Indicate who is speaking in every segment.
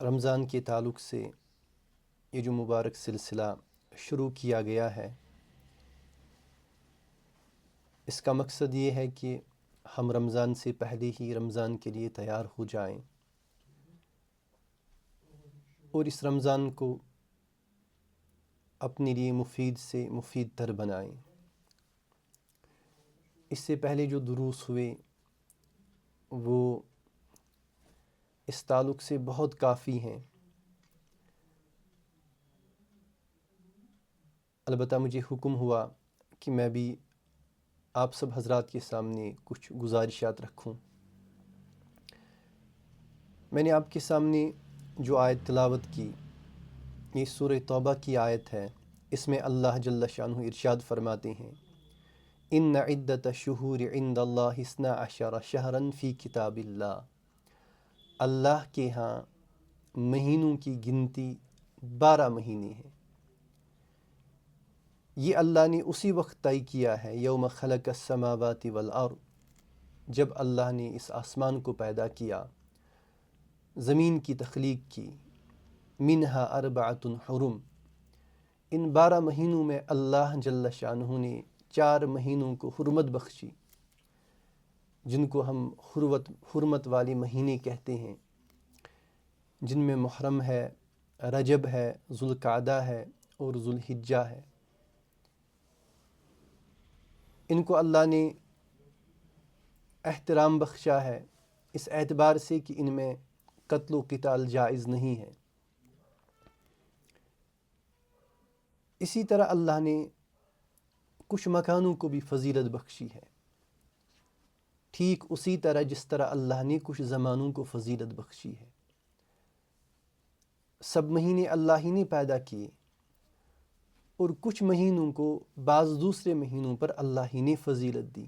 Speaker 1: رمضان کے تعلق سے یہ جو مبارک سلسلہ شروع کیا گیا ہے، اس کا مقصد یہ ہے کہ ہم رمضان سے پہلے ہی رمضان کے لیے تیار ہو جائیں اور اس رمضان کو اپنے لیے مفید سے مفید تر بنائیں۔ اس سے پہلے جو دروس ہوئے وہ اس تعلق سے بہت کافی ہیں۔ البتہ مجھے حکم ہوا کہ میں بھی آپ سب حضرات کے سامنے کچھ گزارشات رکھوں۔ میں نے آپ کے سامنے جو آیت تلاوت کی، یہ سورہ توبہ کی آیت ہے۔ اس میں اللہ جل شانہ ارشاد فرماتے ہیں، ان عدۃ الشہور عند اللہ 12 شہرا فی کتاب اللہ۔ اللہ کے ہاں مہینوں کی گنتی 12 مہینے ہیں۔ یہ اللہ نے اسی وقت طے کیا ہے، یوم خلق السماوات والارض، جب اللہ نے اس آسمان کو پیدا کیا، زمین کی تخلیق کی، منہا اربعۃ حرم۔ ان 12 مہینوں میں اللہ جل شانہ نے 4 مہینوں کو حرمت بخشی، جن کو ہم حرمت والے مہینے کہتے ہیں، جن میں محرم ہے، رجب ہے، ذوالقعدہ ہے اور ذوالحجہ ہے۔ ان کو اللہ نے احترام بخشا ہے اس اعتبار سے کہ ان میں قتل و قتال جائز نہیں ہے۔ اسی طرح اللہ نے کچھ مکانوں کو بھی فضیلت بخشی ہے، ٹھیک اسی طرح جس طرح اللہ نے کچھ زمانوں کو فضیلت بخشی ہے۔ سب مہینے اللہ ہی نے پیدا کیے اور کچھ مہینوں کو بعض دوسرے مہینوں پر اللہ ہی نے فضیلت دی۔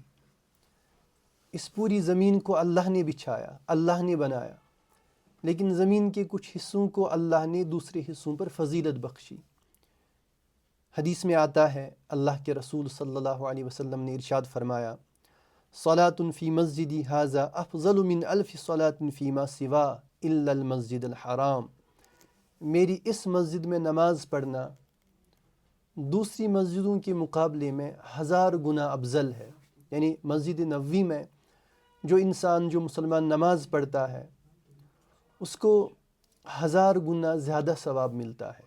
Speaker 1: اس پوری زمین کو اللہ نے بچھایا، اللہ نے بنایا، لیکن زمین کے کچھ حصوں کو اللہ نے دوسرے حصوں پر فضیلت بخشی۔ حدیث میں آتا ہے، اللہ کے رسول صلی اللہ علیہ وسلم نے ارشاد فرمایا، صلاۃ فی مسجدی ھذا افضل من 1000 صلاۃ فیما سوا الا المسجد الحرام۔ میری اس مسجد میں نماز پڑھنا دوسری مسجدوں کے مقابلے میں 1000 گنا افضل ہے۔ یعنی مسجد نبوی میں جو مسلمان نماز پڑھتا ہے اس کو 1000 گنا زیادہ ثواب ملتا ہے،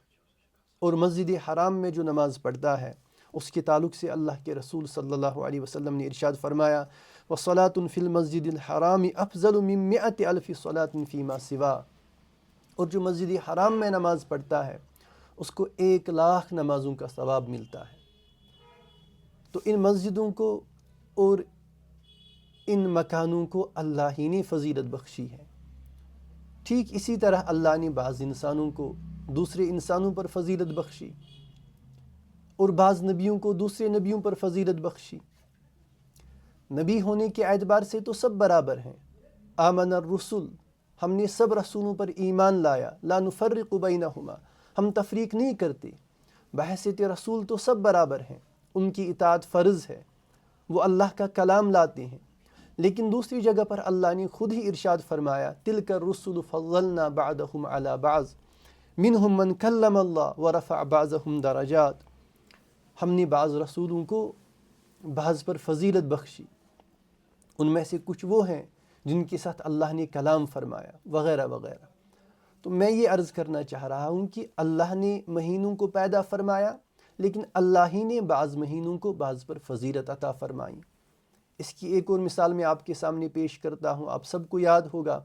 Speaker 1: اور مسجد حرام میں جو نماز پڑھتا ہے اس کے تعلق سے اللہ کے رسول صلی اللہ علیہ وسلم نے ارشاد فرمایا، وَصَلَاةٌ فِي الْمَسْجِدِ الْحَرَامِ أَفْضَلُ مِن 100,000 صَلَاةٍ فِيمَا سِوَا۔ اور جو مسجد حرام میں نماز پڑھتا ہے اس کو 1,00,000 نمازوں کا ثواب ملتا ہے۔ تو ان مسجدوں کو اور ان مکانوں کو اللہ ہی نے فضیلت بخشی ہے۔ ٹھیک اسی طرح اللہ نے بعض انسانوں کو دوسرے انسانوں پر فضیلت بخشی، اور بعض نبیوں کو دوسرے نبیوں پر فضیلت بخشی۔ نبی ہونے کے اعتبار سے تو سب برابر ہیں، آمن الرسل، ہم نے سب رسولوں پر ایمان لایا، لا نفرق بینہما، ہم تفریق نہیں کرتے۔ بحیثیت رسول تو سب برابر ہیں، ان کی اطاعت فرض ہے، وہ اللہ کا کلام لاتے ہیں۔ لیکن دوسری جگہ پر اللہ نے خود ہی ارشاد فرمایا، تلک الرسل فضلنا بعضهم علی بعض منہم من کلم اللہ ورفع بعضهم درجات۔ ہم نے بعض رسولوں کو بعض پر فضیلت بخشی، ان میں سے کچھ وہ ہیں جن کے ساتھ اللہ نے کلام فرمایا، وغیرہ وغیرہ۔ تو میں یہ عرض کرنا چاہ رہا ہوں کہ اللہ نے مہینوں کو پیدا فرمایا، لیکن اللہ ہی نے بعض مہینوں کو بعض پر فضیلت عطا فرمائی۔ اس کی ایک اور مثال میں آپ کے سامنے پیش کرتا ہوں، آپ سب کو یاد ہوگا،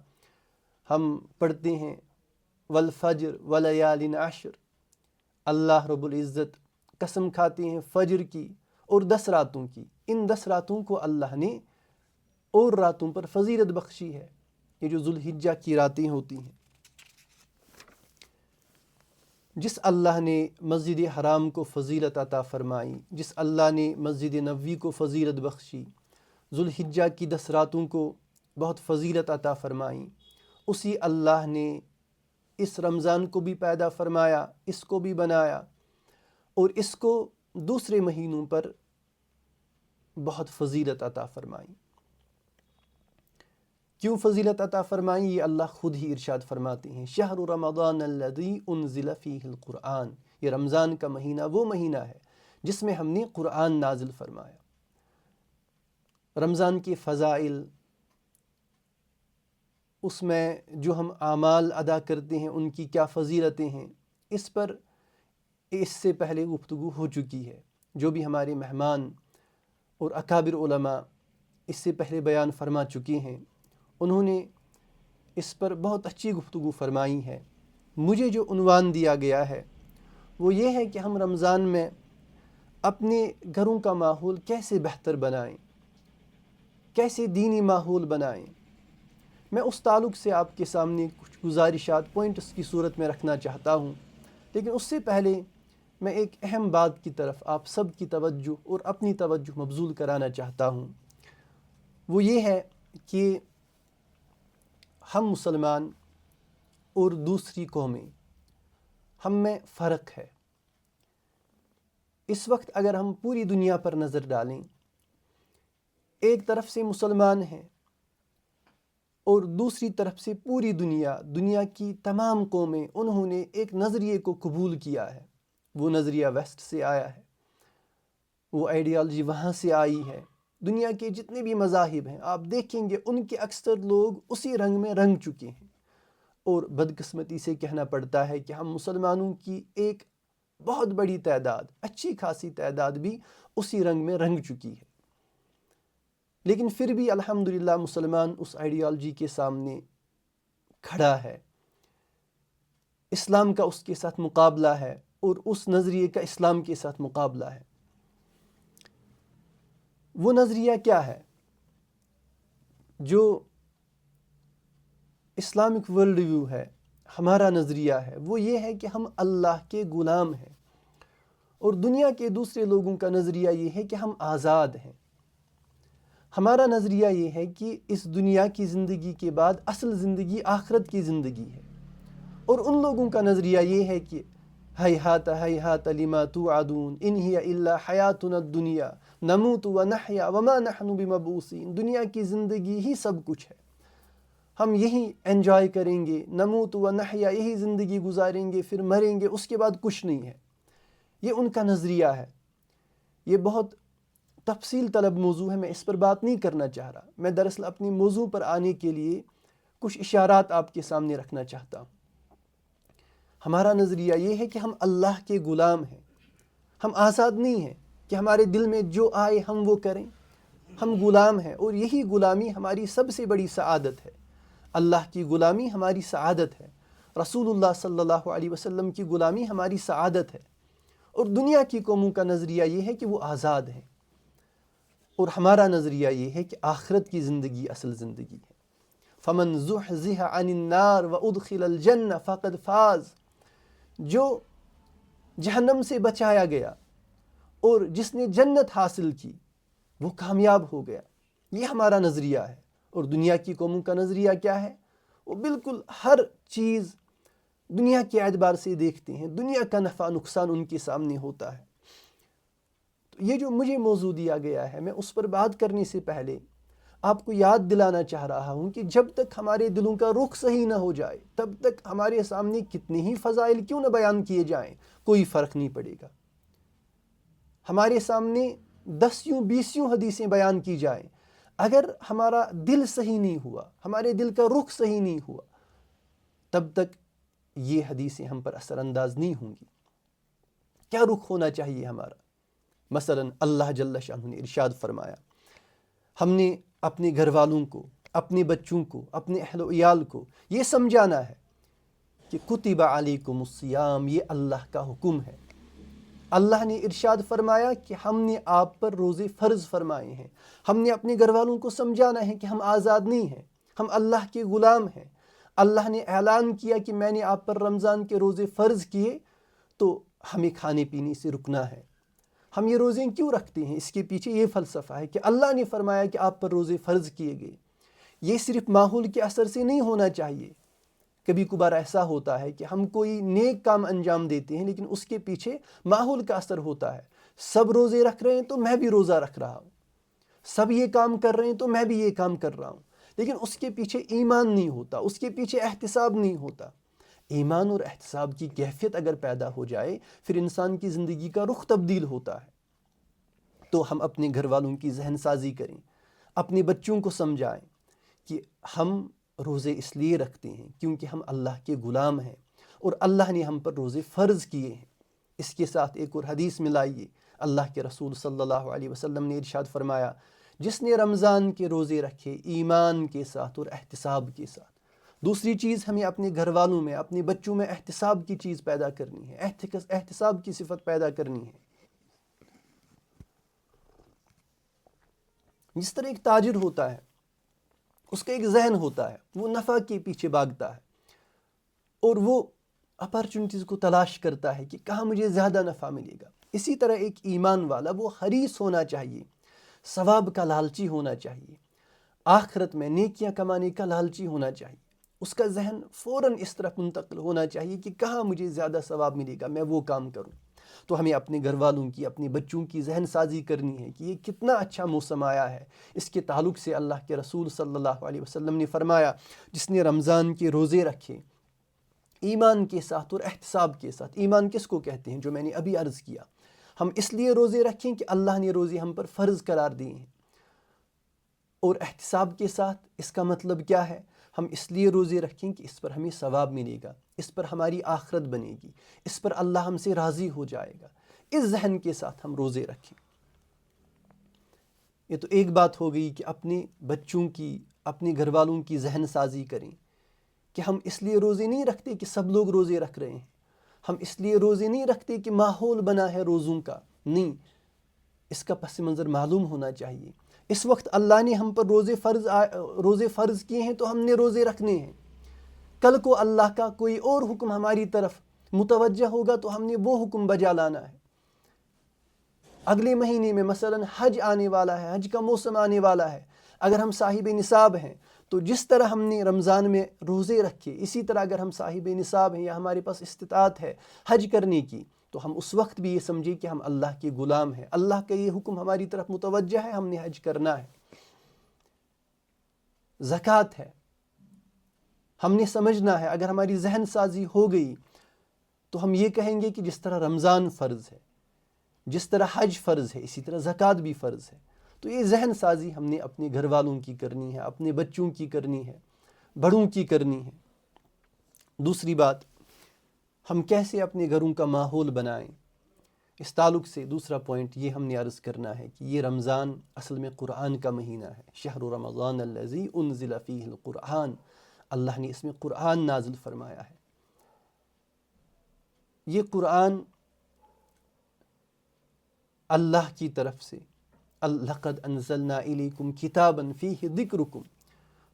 Speaker 1: ہم پڑھتے ہیں والفجر ولیال عشر، اللہ رب العزت قسم کھاتے ہیں فجر کی اور 10 راتوں کی۔ ان 10 راتوں کو اللہ نے اور راتوں پر فضیلت بخشی ہے، یہ جو ذوالحجہ کی راتیں ہوتی ہیں۔ جس اللہ نے مسجد حرام کو فضیلت عطا فرمائی، جس اللہ نے مسجد نبوی کو فضیلت بخشی، ذوالحجہ کی 10 راتوں کو بہت فضیلت عطا فرمائی، اسی اللہ نے اس رمضان کو بھی پیدا فرمایا، اس کو بھی بنایا، اور اس کو دوسرے مہینوں پر بہت فضیلت عطا فرمائی۔ کیوں فضیلت عطا فرمائی؟ یہ اللہ خود ہی ارشاد فرماتے ہیں، شہر رمضان الذی انزل فیہ القرآن، یہ رمضان کا مہینہ وہ مہینہ ہے جس میں ہم نے قرآن نازل فرمایا۔ رمضان کے فضائل، اس میں جو ہم اعمال ادا کرتے ہیں ان کی کیا فضیلتیں ہیں، اس پر اس سے پہلے گفتگو ہو چکی ہے۔ جو بھی ہمارے مہمان اور اکابر علماء اس سے پہلے بیان فرما چکے ہیں، انہوں نے اس پر بہت اچھی گفتگو فرمائی ہے۔ مجھے جو عنوان دیا گیا ہے وہ یہ ہے کہ ہم رمضان میں اپنے گھروں کا ماحول کیسے بہتر بنائیں، کیسے دینی ماحول بنائیں۔ میں اس تعلق سے آپ کے سامنے کچھ گزارشات پوائنٹس کی صورت میں رکھنا چاہتا ہوں، لیکن اس سے پہلے میں ایک اہم بات کی طرف آپ سب کی توجہ اور اپنی توجہ مبذول کرانا چاہتا ہوں۔ وہ یہ ہے کہ ہم مسلمان اور دوسری قومیں، ہم میں فرق ہے۔ اس وقت اگر ہم پوری دنیا پر نظر ڈالیں، ایک طرف سے مسلمان ہیں اور دوسری طرف سے پوری دنیا کی تمام قومیں، انہوں نے ایک نظریے کو قبول کیا ہے۔ وہ نظریہ ویسٹ سے آیا ہے، وہ آئیڈیالوجی وہاں سے آئی ہے۔ دنیا کے جتنے بھی مذاہب ہیں آپ دیکھیں گے ان کے اکثر لوگ اسی رنگ میں رنگ چکے ہیں، اور بدقسمتی سے کہنا پڑتا ہے کہ ہم مسلمانوں کی ایک بہت بڑی تعداد، اچھی خاصی تعداد بھی اسی رنگ میں رنگ چکی ہے۔ لیکن پھر بھی الحمدللہ مسلمان اس آئیڈیالوجی کے سامنے کھڑا ہے، اسلام کا اس کے ساتھ مقابلہ ہے، اور اس نظریے کا اسلام کے ساتھ مقابلہ ہے۔ وہ نظریہ کیا ہے؟ جو اسلامک ورلڈ ویو ہے، ہمارا نظریہ ہے، وہ یہ ہے کہ ہم اللہ کے غلام ہیں، اور دنیا کے دوسرے لوگوں کا نظریہ یہ ہے کہ ہم آزاد ہیں۔ ہمارا نظریہ یہ ہے کہ اس دنیا کی زندگی کے بعد اصل زندگی آخرت کی زندگی ہے، اور ان لوگوں کا نظریہ یہ ہے کہ ہیہات ہیہات لما توعدون ان ہی الا حیاتنا الدنیا نموت ونحیا وما نحن بمبعوثین، دنیا کی زندگی ہی سب کچھ ہے، ہم یہی انجوائے کریں گے، نموت ونحیا، یہی زندگی گزاریں گے، پھر مریں گے، اس کے بعد کچھ نہیں ہے۔ یہ ان کا نظریہ ہے۔ یہ بہت تفصیل طلب موضوع ہے، میں اس پر بات نہیں کرنا چاہ رہا۔ میں دراصل اپنی موضوع پر آنے کے لیے کچھ اشارات آپ کے سامنے رکھنا چاہتا ہوں۔ ہمارا نظریہ یہ ہے کہ ہم اللہ کے غلام ہیں، ہم آزاد نہیں ہیں کہ ہمارے دل میں جو آئے ہم وہ کریں، ہم غلام ہیں، اور یہی غلامی ہماری سب سے بڑی سعادت ہے۔ اللہ کی غلامی ہماری سعادت ہے، رسول اللہ صلی اللہ علیہ وسلم کی غلامی ہماری سعادت ہے، اور دنیا کی قوموں کا نظریہ یہ ہے کہ وہ آزاد ہیں، اور ہمارا نظریہ یہ ہے کہ آخرت کی زندگی اصل زندگی ہے۔ فمن زحزح عن النار وادخل الجنہ فقد فاز، جو جہنم سے بچایا گیا اور جس نے جنت حاصل کی وہ کامیاب ہو گیا۔ یہ ہمارا نظریہ ہے، اور دنیا کی قوموں کا نظریہ کیا ہے؟ وہ بالکل ہر چیز دنیا کے اعتبار سے دیکھتے ہیں، دنیا کا نفع نقصان ان کے سامنے ہوتا ہے۔ تو یہ جو مجھے موضوع دیا گیا ہے، میں اس پر بات کرنے سے پہلے آپ کو یاد دلانا چاہ رہا ہوں کہ جب تک ہمارے دلوں کا رخ صحیح نہ ہو جائے، تب تک ہمارے سامنے کتنے ہی فضائل کیوں نہ بیان کیے جائیں، کوئی فرق نہیں پڑے گا۔ ہمارے سامنے 10 حدیثیں بیان کی جائیں، اگر ہمارا دل صحیح نہیں ہوا، ہمارے دل کا رخ صحیح نہیں ہوا، تب تک یہ حدیثیں ہم پر اثر انداز نہیں ہوں گی۔ کیا رخ ہونا چاہیے ہمارا؟ مثلا اللہ جل شانہ نے ارشاد فرمایا، ہم نے اپنے گھر والوں کو، اپنے بچوں کو، اپنے اہل و عیال کو یہ سمجھانا ہے کہ کتب علیکم الصیام، یہ اللہ کا حکم ہے۔ اللہ نے ارشاد فرمایا کہ ہم نے آپ پر روزے فرض فرمائے ہیں۔ ہم نے اپنے گھر والوں کو سمجھانا ہے کہ ہم آزاد نہیں ہیں، ہم اللہ کے غلام ہیں۔ اللہ نے اعلان کیا کہ میں نے آپ پر رمضان کے روزے فرض کیے، تو ہمیں کھانے پینے سے رکنا ہے۔ ہم یہ روزے کیوں رکھتے ہیں؟ اس کے پیچھے یہ فلسفہ ہے کہ اللہ نے فرمایا کہ آپ پر روزے فرض کیے گئے۔ یہ صرف ماحول کے اثر سے نہیں ہونا چاہیے۔ کبھی کبھار ایسا ہوتا ہے کہ ہم کوئی نیک کام انجام دیتے ہیں، لیکن اس کے پیچھے ماحول کا اثر ہوتا ہے۔ سب روزے رکھ رہے ہیں تو میں بھی روزہ رکھ رہا ہوں، سب یہ کام کر رہے ہیں تو میں بھی یہ کام کر رہا ہوں، لیکن اس کے پیچھے ایمان نہیں ہوتا، اس کے پیچھے احتساب نہیں ہوتا۔ ایمان اور احتساب کی کیفیت اگر پیدا ہو جائے پھر انسان کی زندگی کا رخ تبدیل ہوتا ہے۔ تو ہم اپنے گھر والوں کی ذہن سازی کریں، اپنے بچوں کو سمجھائیں کہ ہم روزے اس لیے رکھتے ہیں کیونکہ ہم اللہ کے غلام ہیں اور اللہ نے ہم پر روزے فرض کیے ہیں۔ اس کے ساتھ ایک اور حدیث ملائیے، اللہ کے رسول صلی اللہ علیہ وسلم نے ارشاد فرمایا، جس نے رمضان کے روزے رکھے ایمان کے ساتھ اور احتساب کے ساتھ۔ دوسری چیز ہمیں اپنے گھر والوں میں، اپنے بچوں میں احتساب کی چیز پیدا کرنی ہے، احتساب کی صفت پیدا کرنی ہے۔ جس طرح ایک تاجر ہوتا ہے، اس کا ایک ذہن ہوتا ہے، وہ نفع کے پیچھے بھاگتا ہے اور وہ اپارچونٹیز کو تلاش کرتا ہے کہ کہاں مجھے زیادہ نفع ملے گا۔ اسی طرح ایک ایمان والا وہ حریص ہونا چاہیے، ثواب کا لالچی ہونا چاہیے، آخرت میں نیکیاں کمانے کا لالچی ہونا چاہیے۔ اس کا ذہن فوراً اس طرف منتقل ہونا چاہیے کہ کہاں مجھے زیادہ ثواب ملے گا، میں وہ کام کروں۔ تو ہمیں اپنے گھر والوں کی، اپنے بچوں کی ذہن سازی کرنی ہے کہ یہ کتنا اچھا موسم آیا ہے۔ اس کے تعلق سے اللہ کے رسول صلی اللہ علیہ وسلم نے فرمایا، جس نے رمضان کے روزے رکھے ایمان کے ساتھ اور احتساب کے ساتھ۔ ایمان کس کو کہتے ہیں؟ جو میں نے ابھی عرض کیا، ہم اس لیے روزے رکھیں کہ اللہ نے روزے ہم پر فرض قرار دیے ہیں، اور احتساب کے ساتھ اس کا مطلب کیا ہے؟ ہم اس لیے روزے رکھیں کہ اس پر ہمیں ثواب ملے گا، اس پر ہماری آخرت بنے گی، اس پر اللہ ہم سے راضی ہو جائے گا۔ اس ذہن کے ساتھ ہم روزے رکھیں۔ یہ تو ایک بات ہو گئی کہ اپنے بچوں کی، اپنے گھر والوں کی ذہن سازی کریں کہ ہم اس لیے روزے نہیں رکھتے کہ سب لوگ روزے رکھ رہے ہیں، ہم اس لیے روزے نہیں رکھتے کہ ماحول بنا ہے روزوں کا، نہیں، اس کا پس منظر معلوم ہونا چاہیے۔ اس وقت اللہ نے ہم پر روزے فرض کیے ہیں تو ہم نے روزے رکھنے ہیں۔ کل کو اللہ کا کوئی اور حکم ہماری طرف متوجہ ہوگا تو ہم نے وہ حکم بجا لانا ہے۔ اگلے مہینے میں مثلا حج آنے والا ہے، حج کا موسم آنے والا ہے، اگر ہم صاحب نصاب ہیں تو جس طرح ہم نے رمضان میں روزے رکھے، اسی طرح اگر ہم صاحب نصاب ہیں یا ہمارے پاس استطاعت ہے حج کرنے کی، تو ہم اس وقت بھی یہ سمجھیں کہ ہم اللہ کے غلام ہیں، اللہ کا یہ حکم ہماری طرف متوجہ ہے، ہم نے حج کرنا ہے۔ زکوٰۃ ہے، ہم نے سمجھنا ہے، اگر ہماری ذہن سازی ہو گئی تو ہم یہ کہیں گے کہ جس طرح رمضان فرض ہے، جس طرح حج فرض ہے، اسی طرح زکوٰۃ بھی فرض ہے۔ تو یہ ذہن سازی ہم نے اپنے گھر والوں کی کرنی ہے، اپنے بچوں کی کرنی ہے، بڑوں کی کرنی ہے۔ دوسری بات، ہم کیسے اپنے گھروں کا ماحول بنائیں، اس تعلق سے دوسرا پوائنٹ یہ ہم نے عرض کرنا ہے کہ یہ رمضان اصل میں قرآن کا مہینہ ہے۔ شہر رمضان الذی انزل فیہ القرآن، اللہ نے اس میں قرآن نازل فرمایا ہے۔ یہ قرآن اللہ کی طرف سے، لقد انزلنا الیکم کتابا فیہ ذکرکم،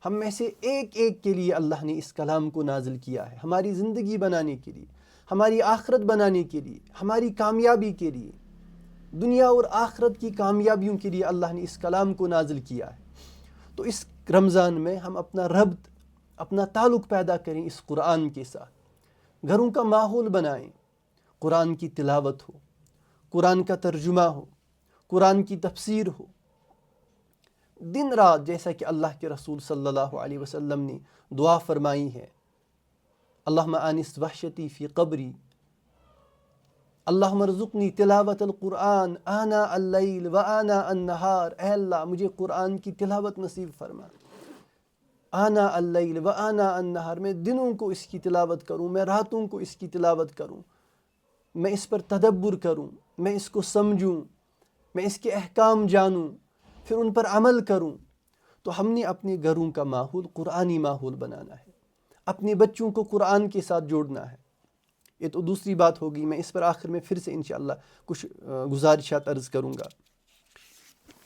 Speaker 1: ہم میں سے ایک ایک کے لیے اللہ نے اس کلام کو نازل کیا ہے، ہماری زندگی بنانے کے لیے، ہماری آخرت بنانے کے لیے، ہماری کامیابی کے لیے، دنیا اور آخرت کی کامیابیوں کے لیے اللہ نے اس کلام کو نازل کیا ہے۔ تو اس رمضان میں ہم اپنا ربط، اپنا تعلق پیدا کریں اس قرآن کے ساتھ، گھروں کا ماحول بنائیں، قرآن کی تلاوت ہو، قرآن کا ترجمہ ہو، قرآن کی تفسیر ہو، دن رات، جیسا کہ اللہ کے رسول صلی اللہ علیہ وسلم نے دعا فرمائی ہے، اللہم آنس وحشتی فی قبری، اللہم ارزقنی تلاوت القرآن آناء اللیل و آناء النہار، اے اللہ مجھے قرآن کی تلاوت نصیب فرما، آناء اللیل و آناء النہار، میں دنوں کو اس کی تلاوت کروں، میں راتوں کو اس کی تلاوت کروں، میں اس پر تدبر کروں، میں اس کو سمجھوں، میں اس کے احکام جانوں، پھر ان پر عمل کروں۔ تو ہم نے اپنے گھروں کا ماحول قرآنی ماحول بنانا ہے، اپنے بچوں کو قرآن کے ساتھ جوڑنا ہے۔ یہ تو دوسری بات ہوگی، میں اس پر آخر میں پھر سے انشاءاللہ کچھ گزارشات عرض کروں گا۔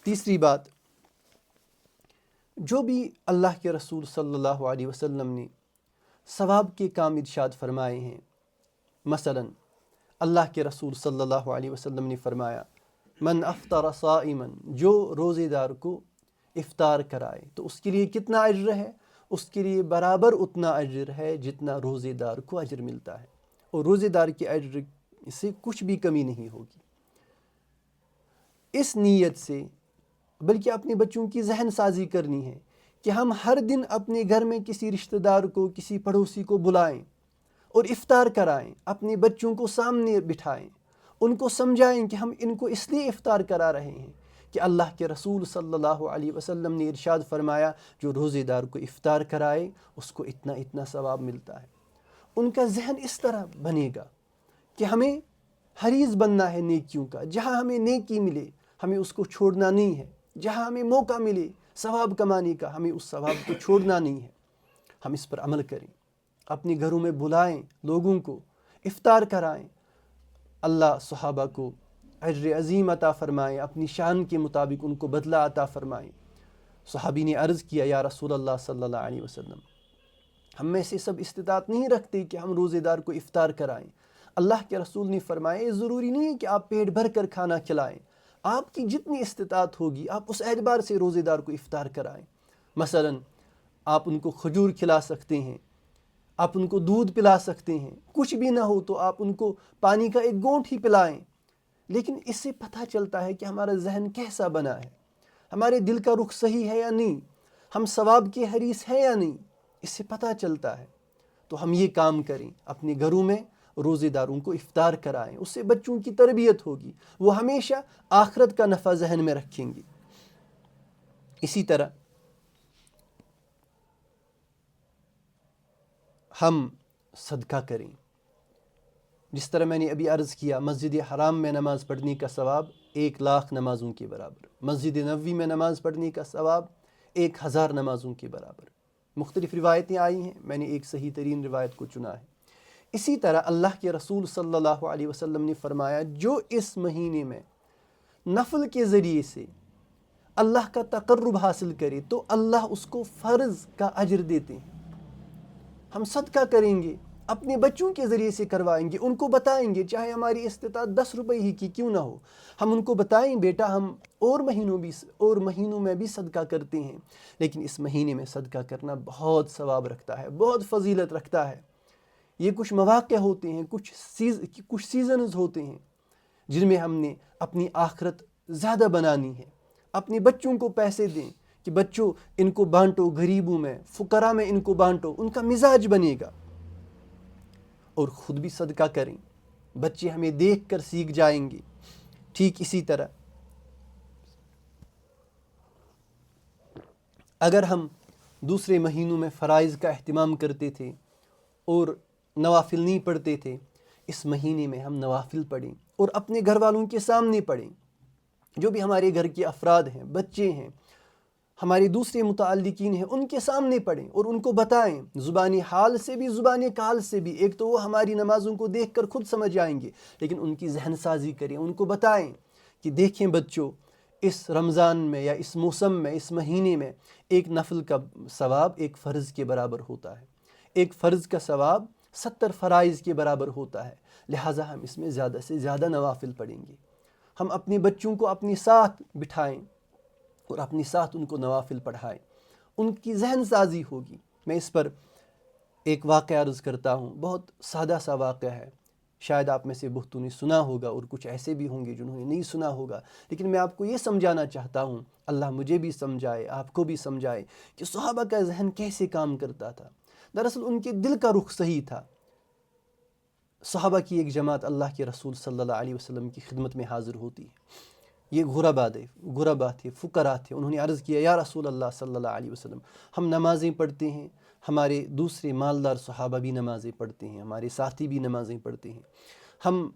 Speaker 1: تیسری بات، جو بھی اللہ کے رسول صلی اللہ علیہ وسلم نے ثواب کے کام ارشاد فرمائے ہیں، مثلا اللہ کے رسول صلی اللہ علیہ وسلم نے فرمایا، من افطر صائما، جو روزے دار کو افطار کرائے تو اس کے لیے کتنا اجر ہے؟ اس کے لیے برابر اتنا اجر ہے جتنا روزے دار کو اجر ملتا ہے، اور روزے دار کے اجر سے کچھ بھی کمی نہیں ہوگی۔ اس نیت سے، بلکہ اپنے بچوں کی ذہن سازی کرنی ہے کہ ہم ہر دن اپنے گھر میں کسی رشتہ دار کو، کسی پڑوسی کو بلائیں اور افطار کرائیں، اپنے بچوں کو سامنے بٹھائیں، ان کو سمجھائیں کہ ہم ان کو اس لیے افطار کرا رہے ہیں کہ اللہ کے رسول صلی اللہ علیہ وسلم نے ارشاد فرمایا جو روزے دار کو افطار کرائے اس کو اتنا اتنا ثواب ملتا ہے۔ ان کا ذہن اس طرح بنے گا کہ ہمیں حریص بننا ہے نیکیوں کا، جہاں ہمیں نیکی ملے ہمیں اس کو چھوڑنا نہیں ہے، جہاں ہمیں موقع ملے ثواب کمانے کا ہمیں اس ثواب کو چھوڑنا نہیں ہے۔ ہم اس پر عمل کریں، اپنے گھروں میں بلائیں، لوگوں کو افطار کرائیں، اللہ صحابہ کو اجر عظیم عطا فرمائے، اپنی شان کے مطابق ان کو بدلہ عطا فرمائے۔ صحابی نے عرض کیا یا رسول اللہ صلی اللہ علیہ وسلم، ہم میں سے سب استطاعت نہیں رکھتے کہ ہم روزے دار کو افطار کرائیں۔ اللہ کے رسول نے فرمایا یہ ضروری نہیں ہے کہ آپ پیٹ بھر کر کھانا کھلائیں، آپ کی جتنی استطاعت ہوگی آپ اس اعتبار سے روزے دار کو افطار کرائیں۔ مثلا آپ ان کو کھجور کھلا سکتے ہیں، آپ ان کو دودھ پلا سکتے ہیں، کچھ بھی نہ ہو تو آپ ان کو پانی کا ایک گھونٹ ہی پلائیں۔ لیکن اس سے پتہ چلتا ہے کہ ہمارا ذہن کیسا بنا ہے، ہمارے دل کا رخ صحیح ہے یا نہیں، ہم ثواب کے حریص ہیں یا نہیں، اس سے پتہ چلتا ہے۔ تو ہم یہ کام کریں، اپنے گھروں میں روزے داروں کو افطار کرائیں، اس سے بچوں کی تربیت ہوگی، وہ ہمیشہ آخرت کا نفع ذہن میں رکھیں گے۔ اسی طرح ہم صدقہ کریں، جس طرح میں نے ابھی عرض کیا مسجد حرام میں نماز پڑھنے کا ثواب 1,00,000 نمازوں کے برابر، مسجد نبوی میں نماز پڑھنے کا ثواب 1,000 نمازوں کے برابر۔ مختلف روایتیں آئی ہیں، میں نے ایک صحیح ترین روایت کو چنا ہے۔ اسی طرح اللہ کے رسول صلی اللہ علیہ وسلم نے فرمایا جو اس مہینے میں نفل کے ذریعے سے اللہ کا تقرب حاصل کرے تو اللہ اس کو فرض کا اجر دیتے ہیں۔ ہم صدقہ کریں گے، اپنے بچوں کے ذریعے سے کروائیں گے، ان کو بتائیں گے، چاہے ہماری استطاعت 10 روپے ہی کی کیوں نہ ہو، ہم ان کو بتائیں بیٹا ہم اور مہینوں میں بھی صدقہ کرتے ہیں، لیکن اس مہینے میں صدقہ کرنا بہت ثواب رکھتا ہے، بہت فضیلت رکھتا ہے۔ یہ کچھ مواقع ہوتے ہیں، کچھ سیزنز ہوتے ہیں جن میں ہم نے اپنی آخرت زیادہ بنانی ہے۔ اپنے بچوں کو پیسے دیں کہ بچوں ان کو بانٹو، غریبوں میں، فقراء میں ان کو بانٹو، ان کا مزاج بنے گا۔ اور خود بھی صدقہ کریں، بچے ہمیں دیکھ کر سیکھ جائیں گے۔ ٹھیک اسی طرح اگر ہم دوسرے مہینوں میں فرائض کا اہتمام کرتے تھے اور نوافل نہیں پڑھتے تھے، اس مہینے میں ہم نوافل پڑھیں اور اپنے گھر والوں کے سامنے پڑھیں، جو بھی ہمارے گھر کے افراد ہیں، بچے ہیں، ہمارے دوسرے متعلقین ہیں، ان کے سامنے پڑھیں اور ان کو بتائیں، زبانی حال سے بھی زبانی قال سے بھی۔ ایک تو وہ ہماری نمازوں کو دیکھ کر خود سمجھ آئیں گے، لیکن ان کی ذہن سازی کریں، ان کو بتائیں کہ دیکھیں بچوں اس رمضان میں یا اس موسم میں، اس مہینے میں ایک نفل کا ثواب ایک فرض کے برابر ہوتا ہے، ایک فرض کا ثواب 70 فرائض کے برابر ہوتا ہے، لہٰذا ہم اس میں زیادہ سے زیادہ نوافل پڑھیں گے۔ ہم اپنے بچوں کو اپنے ساتھ بٹھائیں اور اپنے ساتھ ان کو نوافل پڑھائیں، ان کی ذہن سازی ہوگی۔ میں اس پر ایک واقعہ عرض کرتا ہوں، بہت سادہ سا واقعہ ہے، شاید آپ میں سے بہتوں نے سنا ہوگا اور کچھ ایسے بھی ہوں گے جنہوں نے نہیں سنا ہوگا، لیکن میں آپ کو یہ سمجھانا چاہتا ہوں، اللہ مجھے بھی سمجھائے، آپ کو بھی سمجھائے کہ صحابہ کا ذہن کیسے کام کرتا تھا۔ دراصل ان کے دل کا رخ صحیح تھا۔ صحابہ کی ایک جماعت اللہ کے رسول صلی اللہ علیہ وسلم کی خدمت میں حاضر ہوتی ہے۔ یہ غربا تھے، فقراء تھے۔ انہوں نے عرض کیا یا رسول اللہ صلی اللہ علیہ وسلم، ہم نمازیں پڑھتے ہیں، ہمارے دوسرے مالدار صحابہ بھی نمازیں پڑھتے ہیں، ہمارے ساتھی بھی نمازیں پڑھتے ہیں، ہم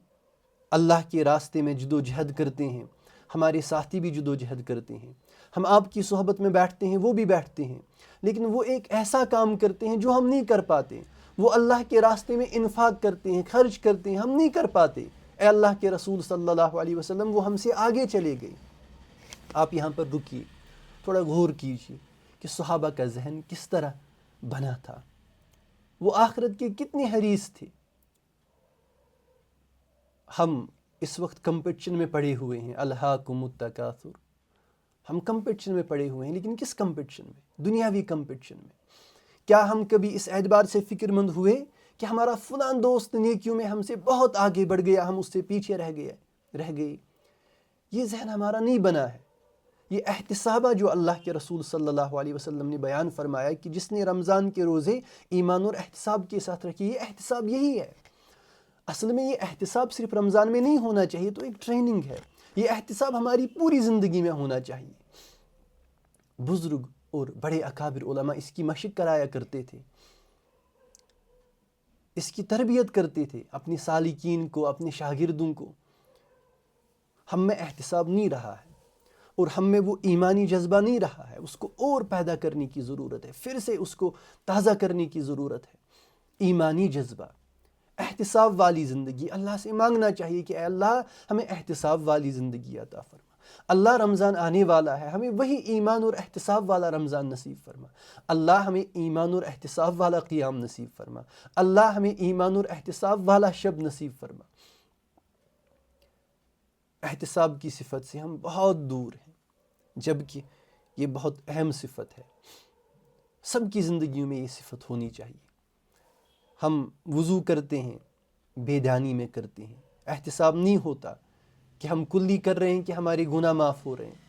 Speaker 1: اللہ کے راستے میں جد و جہد کرتے ہیں، ہمارے ساتھی بھی جد و جہد کرتے ہیں، ہم آپ کی صحبت میں بیٹھتے ہیں، وہ بھی بیٹھتے ہیں، لیکن وہ ایک ایسا کام کرتے ہیں جو ہم نہیں کر پاتے، وہ اللہ کے راستے میں انفاق کرتے ہیں، خرچ کرتے ہیں، ہم نہیں کر پاتے۔ اے اللہ کے رسول صلی اللہ علیہ وسلم، وہ ہم سے آگے چلے گئے۔ آپ یہاں پر رکیے، تھوڑا غور کیجیے کہ صحابہ کا ذہن کس طرح بنا تھا، وہ آخرت کے کتنے حریص تھے۔ ہم اس وقت کمپٹیشن میں پڑے ہوئے ہیں، الہاکم التکاثر، ہم کمپٹیشن میں پڑے ہوئے ہیں، لیکن کس کمپٹیشن میں؟ دنیاوی کمپٹیشن میں۔ کیا ہم کبھی اس اعتبار سے فکر مند ہوئے کہ ہمارا فلاں دوست نیکیوں میں ہم سے بہت آگے بڑھ گیا، ہم اس سے پیچھے رہ گئے؟ یہ ذہن ہمارا نہیں بنا ہے، یہ احتسابہ جو اللہ کے رسول صلی اللہ علیہ وسلم نے بیان فرمایا کہ جس نے رمضان کے روزے ایمان اور احتساب کے ساتھ رکھے، یہ احتساب یہی ہے۔ اصل میں یہ احتساب صرف رمضان میں نہیں ہونا چاہیے، تو ایک ٹریننگ ہے۔ یہ احتساب ہماری پوری زندگی میں ہونا چاہیے۔ بزرگ اور بڑے اکابر علماء اس کی مشق کرایا کرتے تھے، اس کی تربیت کرتے تھے اپنی سالکین کو، اپنے شاگردوں کو۔ ہم میں احتساب نہیں رہا ہے اور ہم میں وہ ایمانی جذبہ نہیں رہا ہے، اس کو اور پیدا کرنے کی ضرورت ہے، پھر سے اس کو تازہ کرنے کی ضرورت ہے۔ ایمانی جذبہ، احتساب والی زندگی، اللہ سے مانگنا چاہیے کہ اے اللہ ہمیں احتساب والی زندگی عطا فرما۔ اللہ رمضان آنے والا ہے، ہمیں وہی ایمان اور احتساب والا رمضان نصیب فرما۔ اللہ ہمیں ایمان اور احتساب والا قیام نصیب فرما۔ اللہ ہمیں ایمان اور احتساب والا شب نصیب فرما۔ احتساب کی صفت سے ہم بہت دور ہیں، جبکہ یہ بہت اہم صفت ہے۔ سب کی زندگیوں میں یہ صفت ہونی چاہیے۔ ہم وضو کرتے ہیں، بے دانی میں کرتے ہیں، احتساب نہیں ہوتا کہ ہم کلی کر رہے ہیں کہ ہمارے گناہ معاف ہو رہے ہیں۔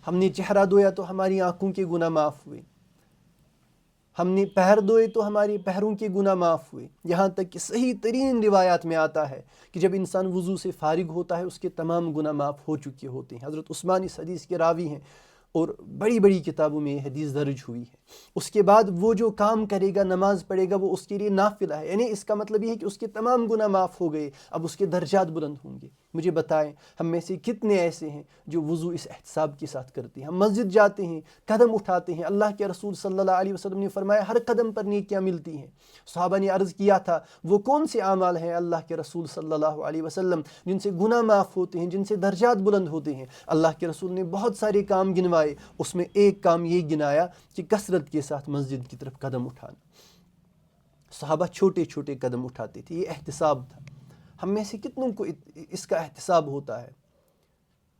Speaker 1: ہم نے چہرہ دھویا تو ہماری آنکھوں کے گناہ معاف ہوئے، ہم نے پیر دھوئے تو ہمارے پیروں کے گناہ معاف ہوئے۔ یہاں تک کہ صحیح ترین روایات میں آتا ہے کہ جب انسان وضو سے فارغ ہوتا ہے اس کے تمام گناہ معاف ہو چکے ہوتے ہیں۔ حضرت عثمان اس حدیث کے راوی ہیں اور بڑی بڑی کتابوں میں یہ حدیث درج ہوئی ہے۔ اس کے بعد وہ جو کام کرے گا، نماز پڑھے گا، وہ اس کے لیے نافلہ ہے، یعنی اس کا مطلب یہ ہے کہ اس کے تمام گناہ معاف ہو گئے، اب اس کے درجات بلند ہوں گے۔ مجھے بتائیں ہم میں سے کتنے ایسے ہیں جو وضو اس احتساب کے ساتھ کرتے ہیں؟ ہم مسجد جاتے ہیں، قدم اٹھاتے ہیں، اللہ کے رسول صلی اللہ علیہ وسلم نے فرمایا ہر قدم پر نیکیاں ملتی ہیں۔ صحابہ نے عرض کیا تھا وہ کون سے اعمال ہیں اللہ کے رسول صلی اللہ علیہ وسلم جن سے گناہ معاف ہوتے ہیں، جن سے درجات بلند ہوتے ہیں؟ اللہ کے رسول نے بہت سارے کام گنوائے، اس میں ایک کام یہ گنایا کہ کثرت کے ساتھ مسجد کی طرف قدم اٹھانا۔ صحابہ چھوٹے چھوٹے قدم اٹھاتے تھے، یہ احتساب تھا۔ ہم میں سے کتنوں کو اس کا احتساب ہوتا ہے؟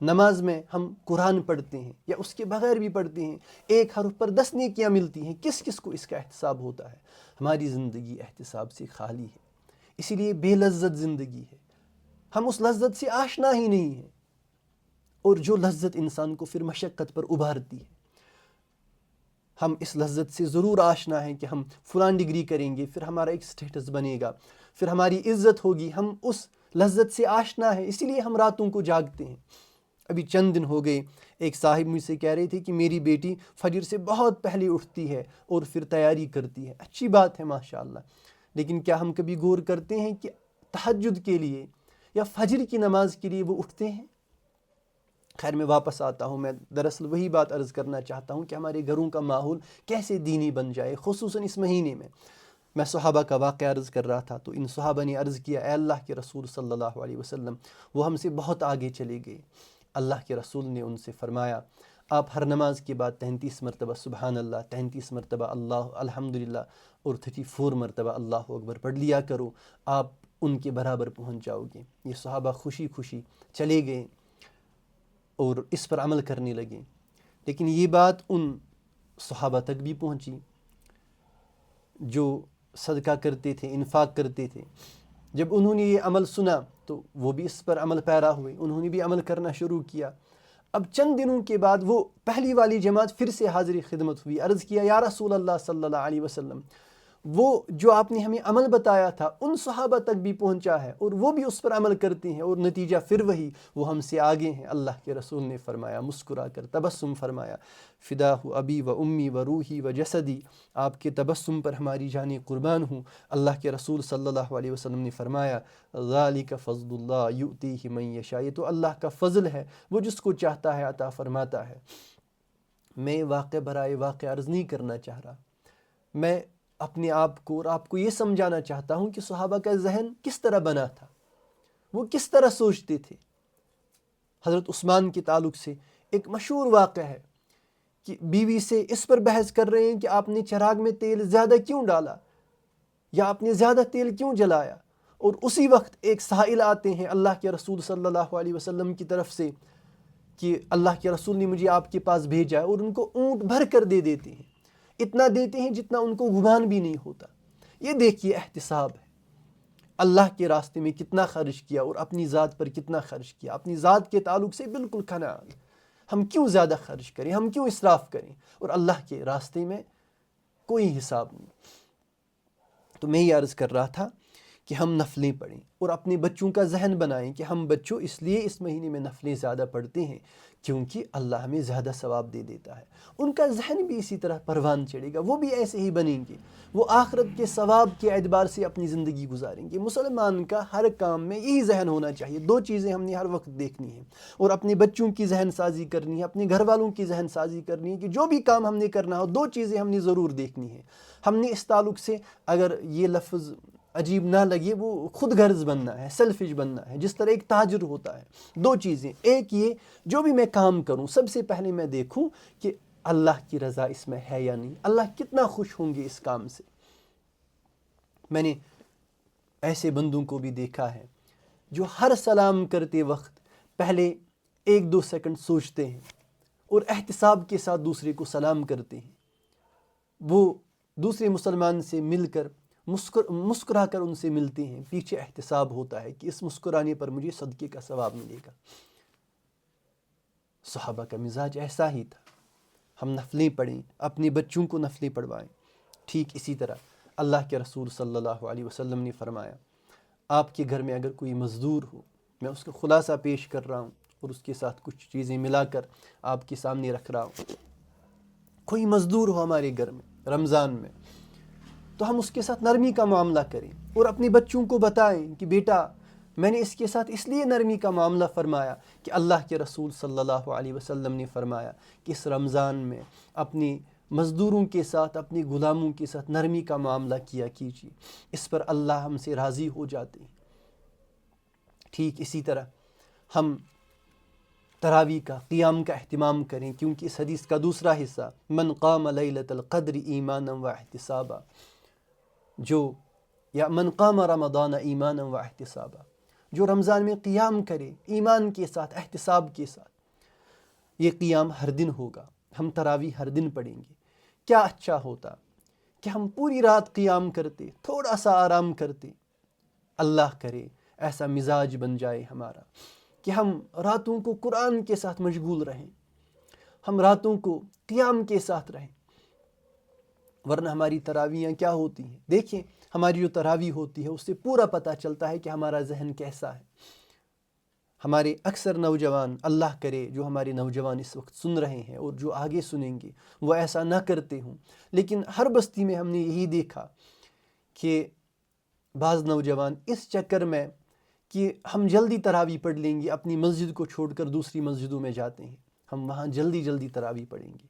Speaker 1: نماز میں ہم قرآن پڑھتے ہیں یا اس کے بغیر بھی پڑھتے ہیں، ایک حرف پر 10 نیکیاں ملتی ہیں، کس کس کو اس کا احتساب ہوتا ہے؟ ہماری زندگی احتساب سے خالی ہے، اسی لیے بے لذت زندگی ہے۔ ہم اس لذت سے آشنا ہی نہیں ہیں، اور جو لذت انسان کو پھر مشقت پر ابھارتی ہے۔ ہم اس لذت سے ضرور آشنا ہیں کہ ہم فلان ڈگری کریں گے، پھر ہمارا ایک سٹیٹس بنے گا، پھر ہماری عزت ہوگی، ہم اس لذت سے آشنا ہیں، اسی لیے ہم راتوں کو جاگتے ہیں۔ ابھی چند دن ہو گئے، ایک صاحب مجھ سے کہہ رہے تھے کہ میری بیٹی فجر سے بہت پہلے اٹھتی ہے اور پھر تیاری کرتی ہے۔ اچھی بات ہے ماشاءاللہ، لیکن کیا ہم کبھی غور کرتے ہیں کہ تہجد کے لیے یا فجر کی نماز کے لیے وہ اٹھتے ہیں؟ خیر میں واپس آتا ہوں، میں دراصل وہی بات عرض کرنا چاہتا ہوں کہ ہمارے گھروں کا ماحول کیسے دینی بن جائے، خصوصاً اس مہینے میں۔ میں صحابہ کا واقعہ عرض کر رہا تھا تو ان صحابہ نے عرض کیا اے اللہ کے رسول صلی اللہ علیہ وسلم، وہ ہم سے بہت آگے چلے گئے۔ اللہ کے رسول نے ان سے فرمایا آپ ہر نماز کے بعد 33 مرتبہ سبحان اللہ، 33 مرتبہ اللہ الحمدللہ اور 34 مرتبہ اللہ اکبر پڑھ لیا کرو، آپ ان کے برابر پہنچ جاؤ گے۔ یہ صحابہ خوشی خوشی چلے گئے اور اس پر عمل کرنے لگے، لیکن یہ بات ان صحابہ تک بھی پہنچی جو صدقہ کرتے تھے، انفاق کرتے تھے۔ جب انہوں نے یہ عمل سنا تو وہ بھی اس پر عمل پیرا ہوئے، انہوں نے بھی عمل کرنا شروع کیا۔ اب چند دنوں کے بعد وہ پہلی والی جماعت پھر سے حاضر خدمت ہوئی، عرض کیا یا رسول اللہ صلی اللہ علیہ وسلم، وہ جو آپ نے ہمیں عمل بتایا تھا ان صحابہ تک بھی پہنچا ہے اور وہ بھی اس پر عمل کرتے ہیں اور نتیجہ پھر وہی، وہ ہم سے آگے ہیں۔ اللہ کے رسول نے فرمایا، مسکرا کر تبسم فرمایا، فداہ ابی و امی و روحی و جسدی، آپ کے تبسم پر ہماری جانیں قربان ہوں۔ اللہ کے رسول صلی اللہ علیہ وسلم نے فرمایا ذالک فضل اللہ یؤتیہ من یشاء، یہ تو اللہ کا فضل ہے، وہ جس کو چاہتا ہے عطا فرماتا ہے۔ میں واقع برائے واقع عرض نہیں کرنا چاہ رہا، میں اپنے آپ کو اور آپ کو یہ سمجھانا چاہتا ہوں کہ صحابہ کا ذہن کس طرح بنا تھا، وہ کس طرح سوچتے تھے۔ حضرت عثمان کے تعلق سے ایک مشہور واقعہ ہے کہ بیوی سے اس پر بحث کر رہے ہیں کہ آپ نے چراغ میں تیل زیادہ کیوں ڈالا یا آپ نے زیادہ تیل کیوں جلایا، اور اسی وقت ایک سائل آتے ہیں اللہ کے رسول صلی اللہ علیہ وسلم کی طرف سے کہ اللہ کے رسول نے مجھے آپ کے پاس بھیجا ہے، اور ان کو اونٹ بھر کر دے دیتے ہیں، اتنا دیتے ہیں جتنا ان کو گمان بھی نہیں ہوتا۔ یہ دیکھیے احتساب ہے، اللہ کے راستے میں کتنا خرچ کیا اور اپنی ذات پر کتنا خرچ کیا، اپنی ذات کے تعلق سے بالکل قناعت۔ ہم کیوں زیادہ خرچ کریں، ہم کیوں اسراف کریں، اور اللہ کے راستے میں کوئی حساب نہیں۔ تو میں یہ عرض کر رہا تھا کہ ہم نفلیں پڑھیں اور اپنے بچوں کا ذہن بنائیں کہ ہم بچوں اس لیے اس مہینے میں نفلیں زیادہ پڑھتے ہیں کیونکہ اللہ ہمیں زیادہ ثواب دے دیتا ہے۔ ان کا ذہن بھی اسی طرح پروان چڑھے گا، وہ بھی ایسے ہی بنیں گے، وہ آخرت کے ثواب کے اعتبار سے اپنی زندگی گزاریں گے۔ مسلمان کا ہر کام میں یہی ذہن ہونا چاہیے، دو چیزیں ہم نے ہر وقت دیکھنی ہیں اور اپنے بچوں کی ذہن سازی کرنی ہے، اپنے گھر والوں کی ذہن سازی کرنی ہے کہ جو بھی کام ہم نے کرنا ہو دو چیزیں ہم نے ضرور دیکھنی ہیں۔ ہم نے اس تعلق سے، اگر یہ لفظ عجیب نہ لگے، وہ خود غرض بننا ہے، سیلفش بننا ہے، جس طرح ایک تاجر ہوتا ہے۔ دو چیزیں، ایک یہ جو بھی میں کام کروں سب سے پہلے میں دیکھوں کہ اللہ کی رضا اس میں ہے یا نہیں، اللہ کتنا خوش ہوں گے اس کام سے۔ میں نے ایسے بندوں کو بھی دیکھا ہے جو ہر سلام کرتے وقت پہلے 1-2 سیکنڈ سوچتے ہیں اور احتساب کے ساتھ دوسرے کو سلام کرتے ہیں۔ وہ دوسرے مسلمان سے مل کر مسکرا کر ان سے ملتے ہیں، پیچھے احتساب ہوتا ہے کہ اس مسکرانے پر مجھے صدقے کا ثواب ملے گا۔ صحابہ کا مزاج ایسا ہی تھا۔ ہم نفلیں پڑھیں، اپنے بچوں کو نفلیں پڑھوائیں۔ ٹھیک اسی طرح اللہ کے رسول صلی اللہ علیہ وسلم نے فرمایا، آپ کے گھر میں اگر کوئی مزدور ہو، میں اس کا خلاصہ پیش کر رہا ہوں اور اس کے ساتھ کچھ چیزیں ملا کر آپ کے سامنے رکھ رہا ہوں۔ کوئی مزدور ہو ہمارے گھر میں رمضان میں، تو ہم اس کے ساتھ نرمی کا معاملہ کریں اور اپنے بچوں کو بتائیں کہ بیٹا میں نے اس کے ساتھ اس لیے نرمی کا معاملہ فرمایا کہ اللہ کے رسول صلی اللہ علیہ وسلم نے فرمایا کہ اس رمضان میں اپنی مزدوروں کے ساتھ، اپنے غلاموں کے ساتھ نرمی کا معاملہ کیا کیجیے، اس پر اللہ ہم سے راضی ہو جاتے ہیں۔ ٹھیک اسی طرح ہم تراویح کا قیام کا اہتمام کریں، کیونکہ اس حدیث کا دوسرا حصہ من قام لیلۃ القدر ایمانا واحتسابا، یا من قام رمضان ایمانا واحتسابا، جو رمضان میں قیام کرے ایمان کے ساتھ، احتساب کے ساتھ۔ یہ قیام ہر دن ہوگا، ہم تراویح ہر دن پڑھیں گے۔ کیا اچھا ہوتا کہ ہم پوری رات قیام کرتے، تھوڑا سا آرام کرتے۔ اللہ کرے ایسا مزاج بن جائے ہمارا کہ ہم راتوں کو قرآن کے ساتھ مشغول رہیں، ہم راتوں کو قیام کے ساتھ رہیں۔ ورنہ ہماری تراویحیں کیا ہوتی ہیں؟ دیکھیں ہماری جو تراویح ہوتی ہے اس سے پورا پتہ چلتا ہے کہ ہمارا ذہن کیسا ہے۔ ہمارے اکثر نوجوان، اللہ کرے جو ہمارے نوجوان اس وقت سن رہے ہیں اور جو آگے سنیں گے وہ ایسا نہ کرتے ہوں، لیکن ہر بستی میں ہم نے یہی دیکھا کہ بعض نوجوان اس چکر میں کہ ہم جلدی تراویح پڑھ لیں گے، اپنی مسجد کو چھوڑ کر دوسری مسجدوں میں جاتے ہیں، ہم وہاں جلدی تراویح پڑھیں گے،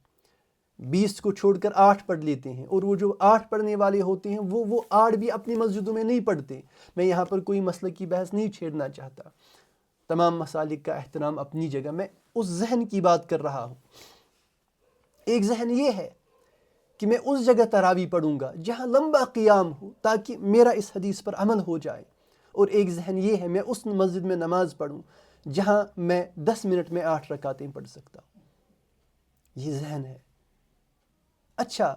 Speaker 1: 20 کو چھوڑ کر 8 پڑھ لیتے ہیں، اور وہ جو 8 پڑھنے والے ہوتے ہیں وہ 8 بھی اپنی مسجدوں میں نہیں پڑھتے۔ میں یہاں پر کوئی مسئلہ کی بحث نہیں چھیڑنا چاہتا، تمام مسالک کا احترام اپنی جگہ، میں اس ذہن کی بات کر رہا ہوں۔ ایک ذہن یہ ہے کہ میں اس جگہ تراویح پڑھوں گا جہاں لمبا قیام ہو تاکہ میرا اس حدیث پر عمل ہو جائے، اور ایک ذہن یہ ہے میں اس مسجد میں نماز پڑھوں جہاں میں 10 منٹ میں 8 رکعتیں پڑھ سکتا ہوں۔ یہ ذہن ہے۔ اچھا،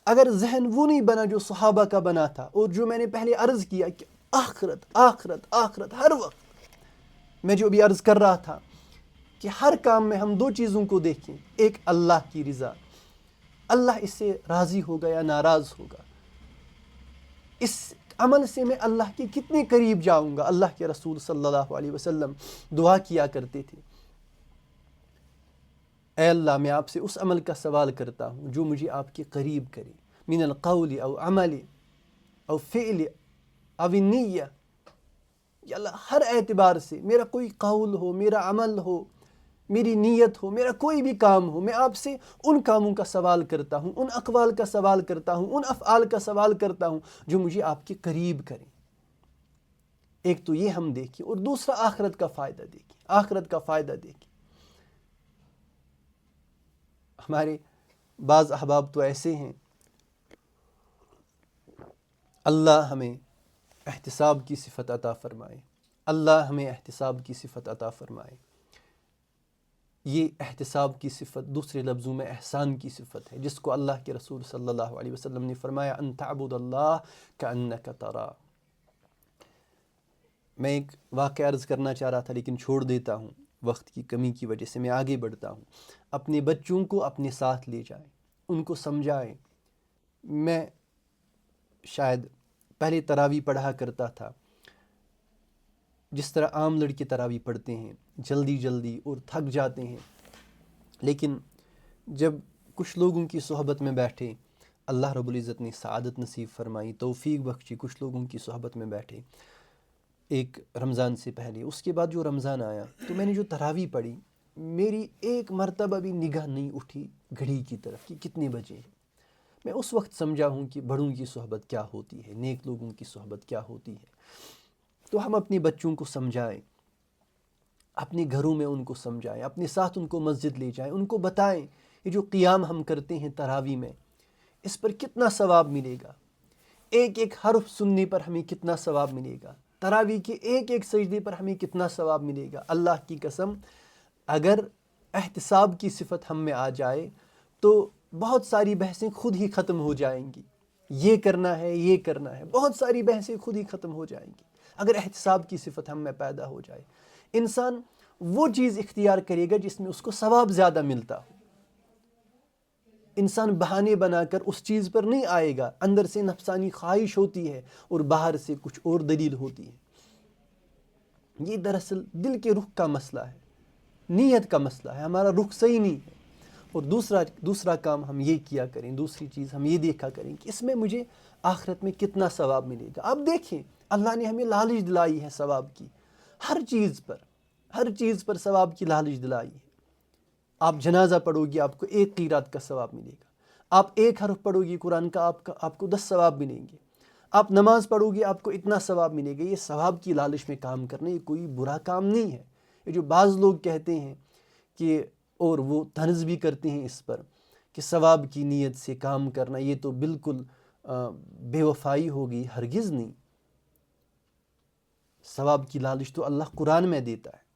Speaker 1: اگر ذہن وہ نہیں بنا جو صحابہ کا بنا تھا، اور جو میں نے پہلے عرض کیا کہ آخرت آخرت آخرت ہر وقت، میں جو ابھی عرض کر رہا تھا کہ ہر کام میں ہم دو چیزوں کو دیکھیں، ایک اللہ کی رضا، اللہ اس سے راضی ہوگا یا ناراض ہوگا، اس عمل سے میں اللہ کے کتنے قریب جاؤں گا۔ اللہ کے رسول صلی اللہ علیہ وسلم دعا کیا کرتے تھے، اے اللہ میں آپ سے اس عمل کا سوال کرتا ہوں جو مجھے آپ کے قریب کرے، من القول او عمل او فعل او النیہ، یا اللہ ہر اعتبار سے میرا کوئی قول ہو، میرا عمل ہو، میری نیت ہو، میرا کوئی بھی کام ہو، میں آپ سے ان کاموں کا سوال کرتا ہوں، ان اقوال کا سوال کرتا ہوں، ان افعال کا سوال کرتا ہوں جو مجھے آپ کے قریب کریں۔ ایک تو یہ ہم دیکھیں، اور دوسرا آخرت کا فائدہ دیکھیں، آخرت کا فائدہ دیکھیں۔ ہمارے بعض احباب تو ایسے ہیں، اللہ ہمیں احتساب کی صفت عطا فرمائے، اللہ ہمیں احتساب کی صفت عطا فرمائے۔ یہ احتساب کی صفت دوسرے لفظوں میں احسان کی صفت ہے، جس کو اللہ کے رسول صلی اللہ علیہ وسلم نے فرمایا ان تعبد اللہ کأنک تراہ۔ میں ایک واقعہ عرض کرنا چاہ رہا تھا لیکن چھوڑ دیتا ہوں۔ وقت کی کمی کی وجہ سے میں آگے بڑھتا ہوں. اپنے بچوں کو اپنے ساتھ لے جائیں، ان کو سمجھائیں. میں شاید پہلے تراویح پڑھا کرتا تھا جس طرح عام لڑکے تراویح پڑھتے ہیں، جلدی جلدی اور تھک جاتے ہیں. لیکن جب کچھ لوگوں کی صحبت میں بیٹھے، اللہ رب العزت نے سعادت نصیب فرمائی، توفیق بخشی، کچھ لوگوں کی صحبت میں بیٹھے ایک رمضان سے پہلے. اس کے بعد جو رمضان آیا تو میں نے جو تراویح پڑھی، میری ایک مرتبہ بھی نگاہ نہیں اٹھی گھڑی کی طرف کہ کتنے بجے ہیں. میں اس وقت سمجھا ہوں کہ بڑوں کی صحبت کیا ہوتی ہے، نیک لوگوں کی صحبت کیا ہوتی ہے. تو ہم اپنے بچوں کو سمجھائیں، اپنے گھروں میں ان کو سمجھائیں، اپنے ساتھ ان کو مسجد لے جائیں، ان کو بتائیں یہ جو قیام ہم کرتے ہیں تراویح میں، اس پر کتنا ثواب ملے گا، ایک ایک حرف سننے پر ہمیں کتنا ثواب ملے گا، تراویح کے ایک ایک سجدے پر ہمیں کتنا ثواب ملے گا. اللہ کی قسم اگر احتساب کی صفت ہم میں آ جائے تو بہت ساری بحثیں خود ہی ختم ہو جائیں گی. یہ کرنا ہے، یہ کرنا ہے، بہت ساری بحثیں خود ہی ختم ہو جائیں گی اگر احتساب کی صفت ہم میں پیدا ہو جائے. انسان وہ چیز اختیار کرے گا جس میں اس کو ثواب زیادہ ملتا ہو. انسان بہانے بنا کر اس چیز پر نہیں آئے گا. اندر سے نفسانی خواہش ہوتی ہے اور باہر سے کچھ اور دلیل ہوتی ہے. یہ دراصل دل کے رخ کا مسئلہ ہے، نیت کا مسئلہ ہے. ہمارا رخ صحیح نہیں ہے. اور دوسرا کام ہم یہ کیا کریں، دوسری چیز ہم یہ دیکھا کریں کہ اس میں مجھے آخرت میں کتنا ثواب ملے گا. اب دیکھیں اللہ نے ہمیں لالچ دلائی ہے ثواب کی، ہر چیز پر ثواب کی لالچ دلائی ہے. آپ جنازہ پڑھو گی آپ کو 1 قیرات کا ثواب ملے گا. آپ 1 حرف پڑھو گی قرآن کا آپ کو 10 ثواب ملیں گے. آپ نماز پڑھو گی آپ کو اتنا ثواب ملے گا. یہ ثواب کی لالچ میں کام کرنا یہ کوئی برا کام نہیں ہے. یہ جو بعض لوگ کہتے ہیں کہ اور وہ طنز بھی کرتے ہیں اس پر کہ ثواب کی نیت سے کام کرنا یہ تو بالکل بے وفائی ہوگی. ہرگز نہیں. ثواب کی لالچ تو اللہ قرآن میں دیتا ہے.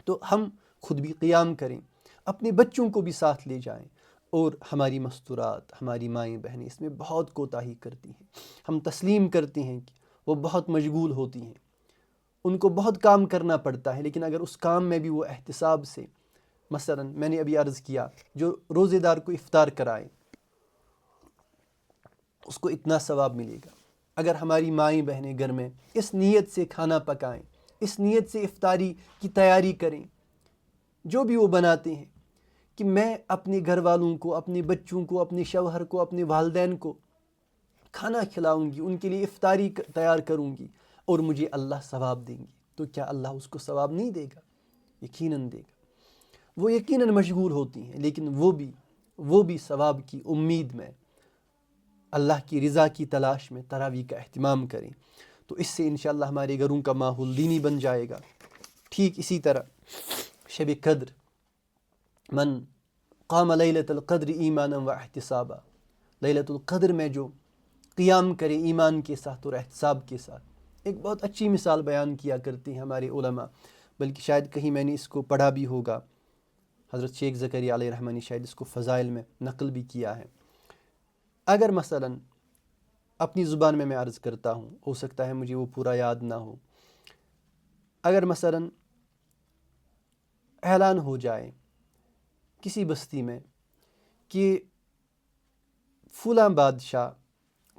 Speaker 1: تو ہم خود بھی قیام کریں، اپنے بچوں کو بھی ساتھ لے جائیں. اور ہماری مستورات، ہماری مائیں بہنیں اس میں بہت کوتاہی کرتی ہیں. ہم تسلیم کرتے ہیں کہ وہ بہت مشغول ہوتی ہیں، ان کو بہت کام کرنا پڑتا ہے. لیکن اگر اس کام میں بھی وہ احتساب سے، مثلا میں نے ابھی عرض کیا جو روزے دار کو افطار کرائے اس کو اتنا ثواب ملے گا. اگر ہماری مائیں بہنیں گھر میں اس نیت سے کھانا پکائیں، اس نیت سے افطاری کی تیاری کریں، جو بھی وہ بناتے ہیں کہ میں اپنے گھر والوں کو، اپنے بچوں کو، اپنے شوہر کو، اپنے والدین کو کھانا کھلاؤں گی، ان کے لیے افطاری تیار کروں گی اور مجھے اللہ ثواب دیں گے، تو کیا اللہ اس کو ثواب نہیں دے گا؟ یقیناً دے گا. وہ یقیناً مشغول ہوتی ہیں لیکن وہ بھی ثواب کی امید میں، اللہ کی رضا کی تلاش میں تراویح کا اہتمام کریں. تو اس سے انشاءاللہ ہمارے گھروں کا ماحول دینی بن جائے گا. ٹھیک اسی طرح شب قدر، من قام لیلۃ القدر ایمانا و احتسابا، لیلۃ القدر میں جو قیام کرے ایمان کے ساتھ اور احتساب کے ساتھ. ایک بہت اچھی مثال بیان کیا کرتے ہیں ہمارے علماء، بلکہ شاید کہیں میں نے اس کو پڑھا بھی ہوگا. حضرت شیخ زکریا علیہ الرحمہ نے شاید اس کو فضائل میں نقل بھی کیا ہے. اگر مثلا اپنی زبان میں عرض کرتا ہوں، ہو سکتا ہے مجھے وہ پورا یاد نہ ہو. اگر مثلا اعلان ہو جائے کسی بستی میں کہ فلاں بادشاہ،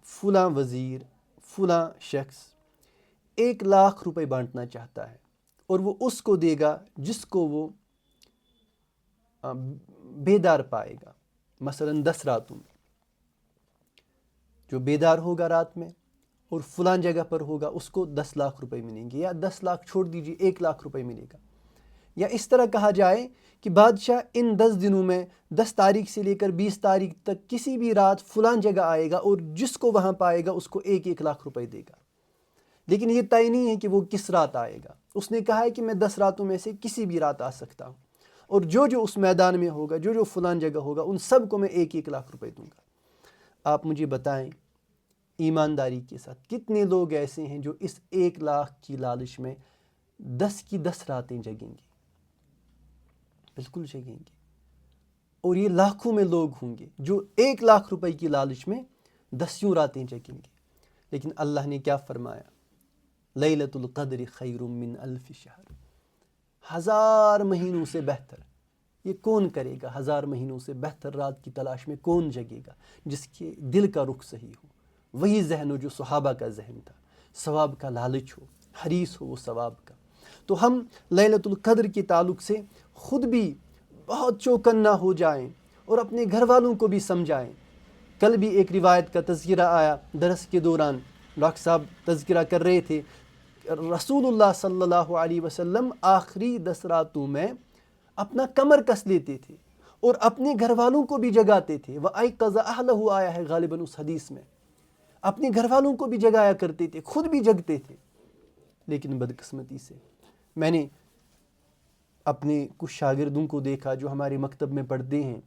Speaker 1: فلاں وزیر، فلاں شخص 1,00,000 روپے بانٹنا چاہتا ہے اور وہ اس کو دے گا جس کو وہ بیدار پائے گا. مثلا 10 راتوں میں جو بیدار ہوگا رات میں اور فلاں جگہ پر ہوگا اس کو 10,00,000 روپے ملیں گے، یا 10,00,000 چھوڑ دیجیے 1,00,000 روپے ملے گا. یا اس طرح کہا جائے کہ بادشاہ ان 10 دنوں میں 10 تاریخ سے لے کر 20 تاریخ تک کسی بھی رات فلاں جگہ آئے گا اور جس کو وہاں پائے گا اس کو 1,00,000 روپے دے گا. لیکن یہ طے نہیں ہے کہ وہ کس رات آئے گا. اس نے کہا ہے کہ میں 10 راتوں میں سے کسی بھی رات آ سکتا ہوں، اور جو اس میدان میں ہوگا، جو فلاں جگہ ہوگا، ان سب کو میں 1,00,000 روپے دوں گا. آپ مجھے بتائیں ایمانداری کے ساتھ کتنے لوگ ایسے ہیں جو اس 1,00,000 کی لالچ میں 10 کی 10 راتیں جگیں گے؟ بالکل جگیں گے. اور یہ لاکھوں میں لوگ ہوں گے جو 1,00,000 روپے کی لالچ میں 10 راتیں جگیں گے. لیکن اللہ نے کیا فرمایا؟ لیلۃ القدر خیر من 1,000 شہر. 1000 مہینوں سے بہتر یہ کون کرے گا؟ 1000 مہینوں سے بہتر رات کی تلاش میں کون جگے گا جس کے دل کا رخ صحیح ہو، وہی ذہن ہو جو صحابہ کا ذہن تھا، ثواب کا لالچ ہو، حریص ہو وہ ثواب کا۔ تو ہم لیلۃ القدر کے تعلق سے خود بھی بہت چوکنا ہو جائیں اور اپنے گھر والوں کو بھی سمجھائیں۔ کل بھی ایک روایت کا تذکرہ آیا درس کے دوران، ڈاکٹر صاحب تذکرہ کر رہے تھے، رسول اللہ صلی اللہ علیہ وسلم آخری 10 راتوں میں اپنا کمر کس لیتے تھے اور اپنے گھر والوں کو بھی جگاتے تھے۔ وَأَيْقَظَ أَهْلَهُ آیا ہے غالباً اس حدیث میں، اپنے گھر والوں کو بھی جگایا کرتے تھے، خود بھی جگتے تھے۔ لیکن بدقسمتی سے میں نے اپنے کچھ شاگردوں کو دیکھا جو ہمارے مکتب میں پڑھتے ہیں،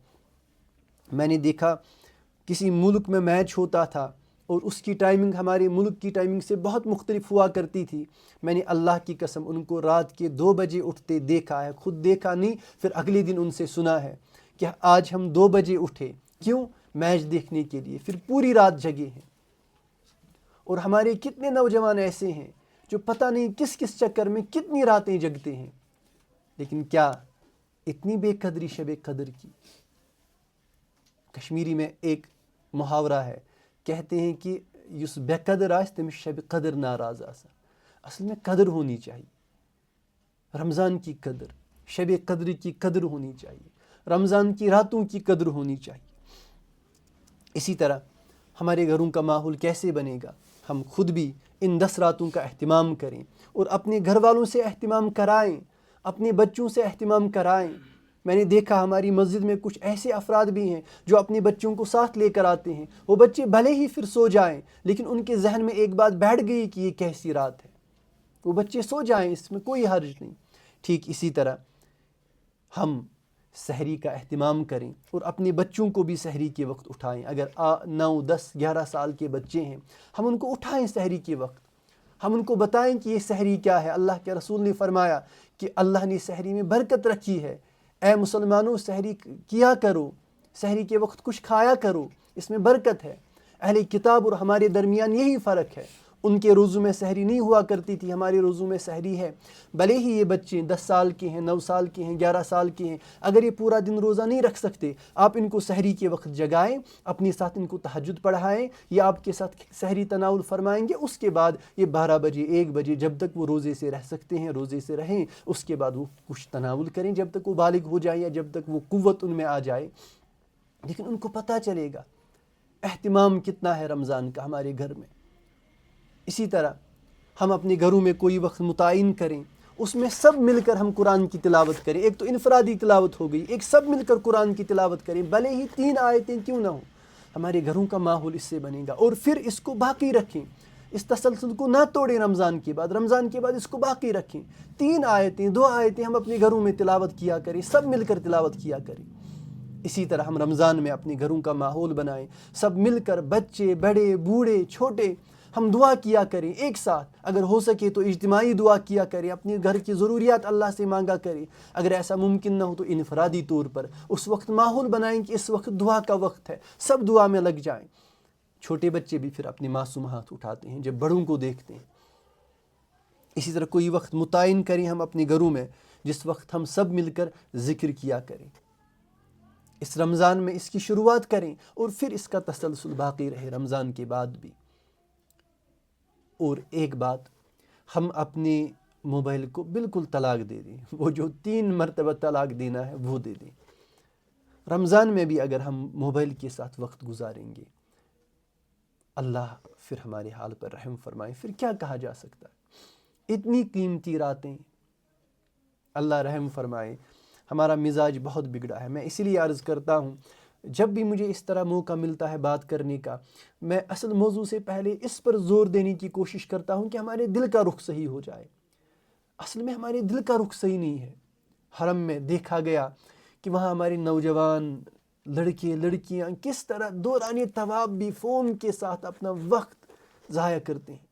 Speaker 1: میں نے دیکھا کسی ملک میں میچ ہوتا تھا اور اس کی ٹائمنگ ہمارے ملک کی ٹائمنگ سے بہت مختلف ہوا کرتی تھی۔ میں نے اللہ کی قسم ان کو رات کے 2 بجے اٹھتے دیکھا ہے، خود دیکھا نہیں، پھر اگلے دن ان سے سنا ہے کہ آج ہم 2 بجے اٹھے، کیوں؟ میچ دیکھنے کے لیے، پھر پوری رات جگے ہیں۔ اور ہمارے کتنے نوجوان ایسے ہیں جو پتہ نہیں کس کس چکر میں کتنی راتیں جگتے ہیں، لیکن کیا اتنی بے قدری شب قدر کی؟ کشمیری میں ایک محاورہ ہے، کہتے ہیں کہ یس بے قدر آس تمس شب قدر ناراض آسا۔ اصل میں قدر ہونی چاہیے، رمضان کی قدر، شب قدر کی قدر ہونی چاہیے، رمضان کی راتوں کی قدر ہونی چاہیے۔ اسی طرح ہمارے گھروں کا ماحول کیسے بنے گا؟ ہم خود بھی ان 10 راتوں کا اہتمام کریں اور اپنے گھر والوں سے اہتمام کرائیں، اپنے بچوں سے اہتمام کرائیں۔ میں نے دیکھا ہماری مسجد میں کچھ ایسے افراد بھی ہیں جو اپنے بچوں کو ساتھ لے کر آتے ہیں، وہ بچے بھلے ہی پھر سو جائیں لیکن ان کے ذہن میں ایک بات بیٹھ گئی کہ یہ کیسی رات ہے، وہ بچے سو جائیں، اس میں کوئی حرج نہیں۔ ٹھیک اسی طرح ہم سحری کا اہتمام کریں اور اپنے بچوں کو بھی سحری کے وقت اٹھائیں۔ اگر 9 10 11 سال کے بچے ہیں، ہم ان کو اٹھائیں سحری کے وقت، ہم ان کو بتائیں کہ یہ سحری کیا ہے۔ اللہ کے رسول نے فرمایا کہ اللہ نے سحری میں برکت رکھی ہے، اے مسلمانوں سحری کیا کرو، سحری کے وقت کچھ کھایا کرو، اس میں برکت ہے۔ اہل کتاب اور ہمارے درمیان یہی فرق ہے، ان کے روزوں میں سحری نہیں ہوا کرتی تھی، ہمارے روزوں میں سحری ہے۔ بھلے ہی یہ بچے 10 سال کے ہیں، 9 سال کے ہیں، 11 سال کے ہیں، اگر یہ پورا دن روزہ نہیں رکھ سکتے، آپ ان کو سحری کے وقت جگائیں، اپنے ساتھ ان کو تہجد پڑھائیں یا آپ کے ساتھ سحری تناول فرمائیں گے۔ اس کے بعد یہ 12 بجے 1 بجے جب تک وہ روزے سے رہ سکتے ہیں روزے سے رہیں، اس کے بعد وہ کچھ تناول کریں جب تک وہ بالغ ہو جائیں یا جب تک وہ قوت ان میں آ جائے۔ لیکن ان کو پتہ چلے گا اہتمام کتنا ہے رمضان کا ہمارے گھر میں۔ اسی طرح ہم اپنے گھروں میں کوئی وقت متعین کریں، اس میں سب مل کر ہم قرآن کی تلاوت کریں۔ ایک تو انفرادی تلاوت ہو گئی، ایک سب مل کر قرآن کی تلاوت کریں، بھلے ہی 3 آیتیں کیوں نہ ہوں۔ ہمارے گھروں کا ماحول اس سے بنے گا، اور پھر اس کو باقی رکھیں، اس تسلسل کو نہ توڑیں۔ رمضان کے بعد اس کو باقی رکھیں، 3 آیتیں 2 آیتیں ہم اپنے گھروں میں تلاوت کیا کریں، سب مل کر تلاوت کیا کریں۔ اسی طرح ہم رمضان میں اپنے گھروں کا ماحول بنائیں، سب مل کر بچے بڑے بوڑھے چھوٹے ہم دعا کیا کریں ایک ساتھ، اگر ہو سکے تو اجتماعی دعا کیا کریں، اپنے گھر کی ضروریات اللہ سے مانگا کریں۔ اگر ایسا ممکن نہ ہو تو انفرادی طور پر اس وقت ماحول بنائیں کہ اس وقت دعا کا وقت ہے، سب دعا میں لگ جائیں۔ چھوٹے بچے بھی پھر اپنے معصوم ہاتھ اٹھاتے ہیں جب بڑوں کو دیکھتے ہیں۔ اسی طرح کوئی وقت متعین کریں ہم اپنے گھروں میں جس وقت ہم سب مل کر ذکر کیا کریں۔ اس رمضان میں اس کی شروعات کریں اور پھر اس کا تسلسل باقی رہے رمضان کے بعد بھی۔ اور ایک بات، ہم اپنے موبائل کو بالکل طلاق دے دیں، وہ جو 3 مرتبہ طلاق دینا ہے وہ دے دیں۔ رمضان میں بھی اگر ہم موبائل کے ساتھ وقت گزاریں گے، اللہ پھر ہمارے حال پر رحم فرمائے، پھر کیا کہا جا سکتا ہے؟ اتنی قیمتی راتیں، اللہ رحم فرمائے۔ ہمارا مزاج بہت بگڑا ہے، میں اسی لیے عرض کرتا ہوں جب بھی مجھے اس طرح موقع ملتا ہے بات کرنے کا، میں اصل موضوع سے پہلے اس پر زور دینے کی کوشش کرتا ہوں کہ ہمارے دل کا رخ صحیح ہو جائے۔ اصل میں ہمارے دل کا رخ صحیح نہیں ہے۔ حرم میں دیکھا گیا کہ وہاں ہمارے نوجوان لڑکے لڑکیاں کس طرح دوران طواف بھی فون کے ساتھ اپنا وقت ضائع کرتے ہیں،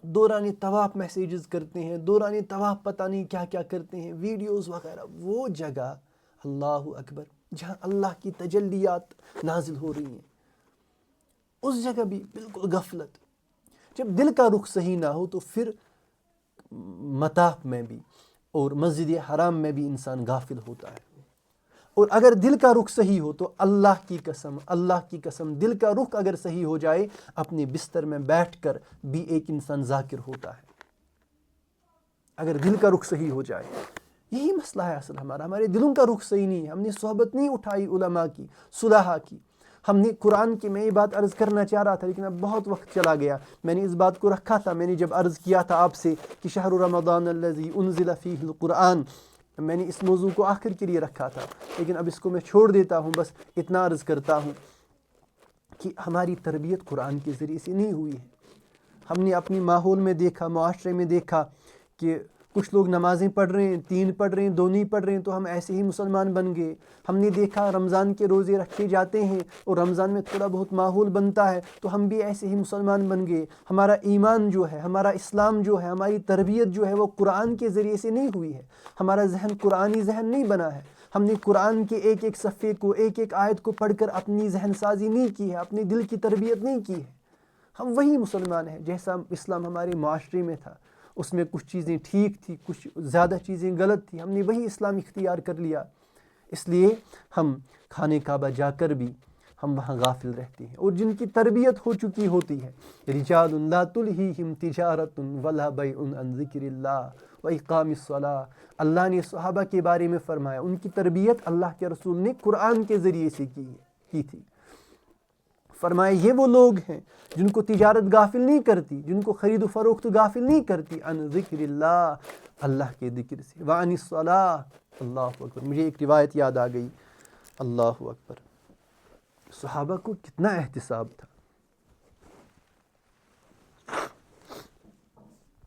Speaker 1: دوران طواف میسیجز کرتے ہیں، دوران طواف پتہ نہیں کیا کیا کرتے ہیں، ویڈیوز وغیرہ۔ وہ جگہ اللہ اکبر جہاں اللہ کی تجلیات نازل ہو رہی ہیں، اس جگہ بھی بالکل غفلت۔ جب دل کا رخ صحیح نہ ہو تو پھر مطاف میں بھی اور مسجد حرام میں بھی انسان غافل ہوتا ہے۔ اور اگر دل کا رخ صحیح ہو تو اللہ کی قسم دل کا رخ اگر صحیح ہو جائے اپنے بستر میں بیٹھ کر بھی ایک انسان ذاکر ہوتا ہے، اگر دل کا رخ صحیح ہو جائے۔ یہی مسئلہ ہے اصل ہمارے دلوں کا رخ صحیح نہیں ہے، ہم نے صحبت نہیں اٹھائی علماء کی، صلحاء کی۔ ہم نے قرآن کی، میں یہ بات عرض کرنا چاہ رہا تھا لیکن اب بہت وقت چلا گیا، میں نے اس بات کو رکھا تھا، میں نے جب عرض کیا تھا آپ سے کہ شہر رمضان الذی انزل فیہ القرآن، میں نے اس موضوع کو آخر کے لیے رکھا تھا، لیکن اب اس کو میں چھوڑ دیتا ہوں۔ بس اتنا عرض کرتا ہوں کہ ہماری تربیت قرآن کے ذریعے سے نہیں ہوئی ہے۔ ہم نے اپنی ماحول میں دیکھا، معاشرے میں دیکھا کہ کچھ لوگ نمازیں پڑھ رہے ہیں، 3 پڑھ رہے ہیں، 2 نہیں پڑھ رہے ہیں، تو ہم ایسے ہی مسلمان بن گئے۔ ہم نے دیکھا رمضان کے روزے رکھے جاتے ہیں اور رمضان میں تھوڑا بہت ماحول بنتا ہے تو ہم بھی ایسے ہی مسلمان بن گئے۔ ہمارا ایمان جو ہے، ہمارا اسلام جو ہے، ہماری تربیت جو ہے وہ قرآن کے ذریعے سے نہیں ہوئی ہے، ہمارا ذہن قرآنی ذہن نہیں بنا ہے۔ ہم نے قرآن کے ایک ایک صفحے کو، ایک ایک آیت کو پڑھ کر اپنی ذہن سازی نہیں کی ہے، اپنے دل کی تربیت نہیں کی ہے۔ ہم وہی مسلمان ہیں جیسا اسلام ہمارے معاشرے میں تھا، اس میں کچھ چیزیں ٹھیک تھی، کچھ زیادہ چیزیں غلط تھی، ہم نے وہی اسلام اختیار کر لیا۔ اس لیے ہم خانہ کعبہ جا کر بھی ہم وہاں غافل رہتے ہیں، اور جن کی تربیت ہو چکی ہوتی ہے، رجال لا تلہیہم تجارۃ ولا بیع عن ذکر اللہ واقام الصلاۃ، اللہ نے صحابہ کے بارے میں فرمایا ان کی تربیت اللہ کے رسول نے قرآن کے ذریعے سے کی تھی۔ فرمایا یہ وہ لوگ ہیں جن کو تجارت غافل نہیں کرتی، جن کو خرید و فروخت غافل نہیں کرتی، عن ذکر اللہ کے ذکر سے، وعن الصلاۃ، اللہ اکبر۔ مجھے ایک روایت یاد آ گئی، اللہ اکبر، صحابہ کو کتنا احتساب تھا۔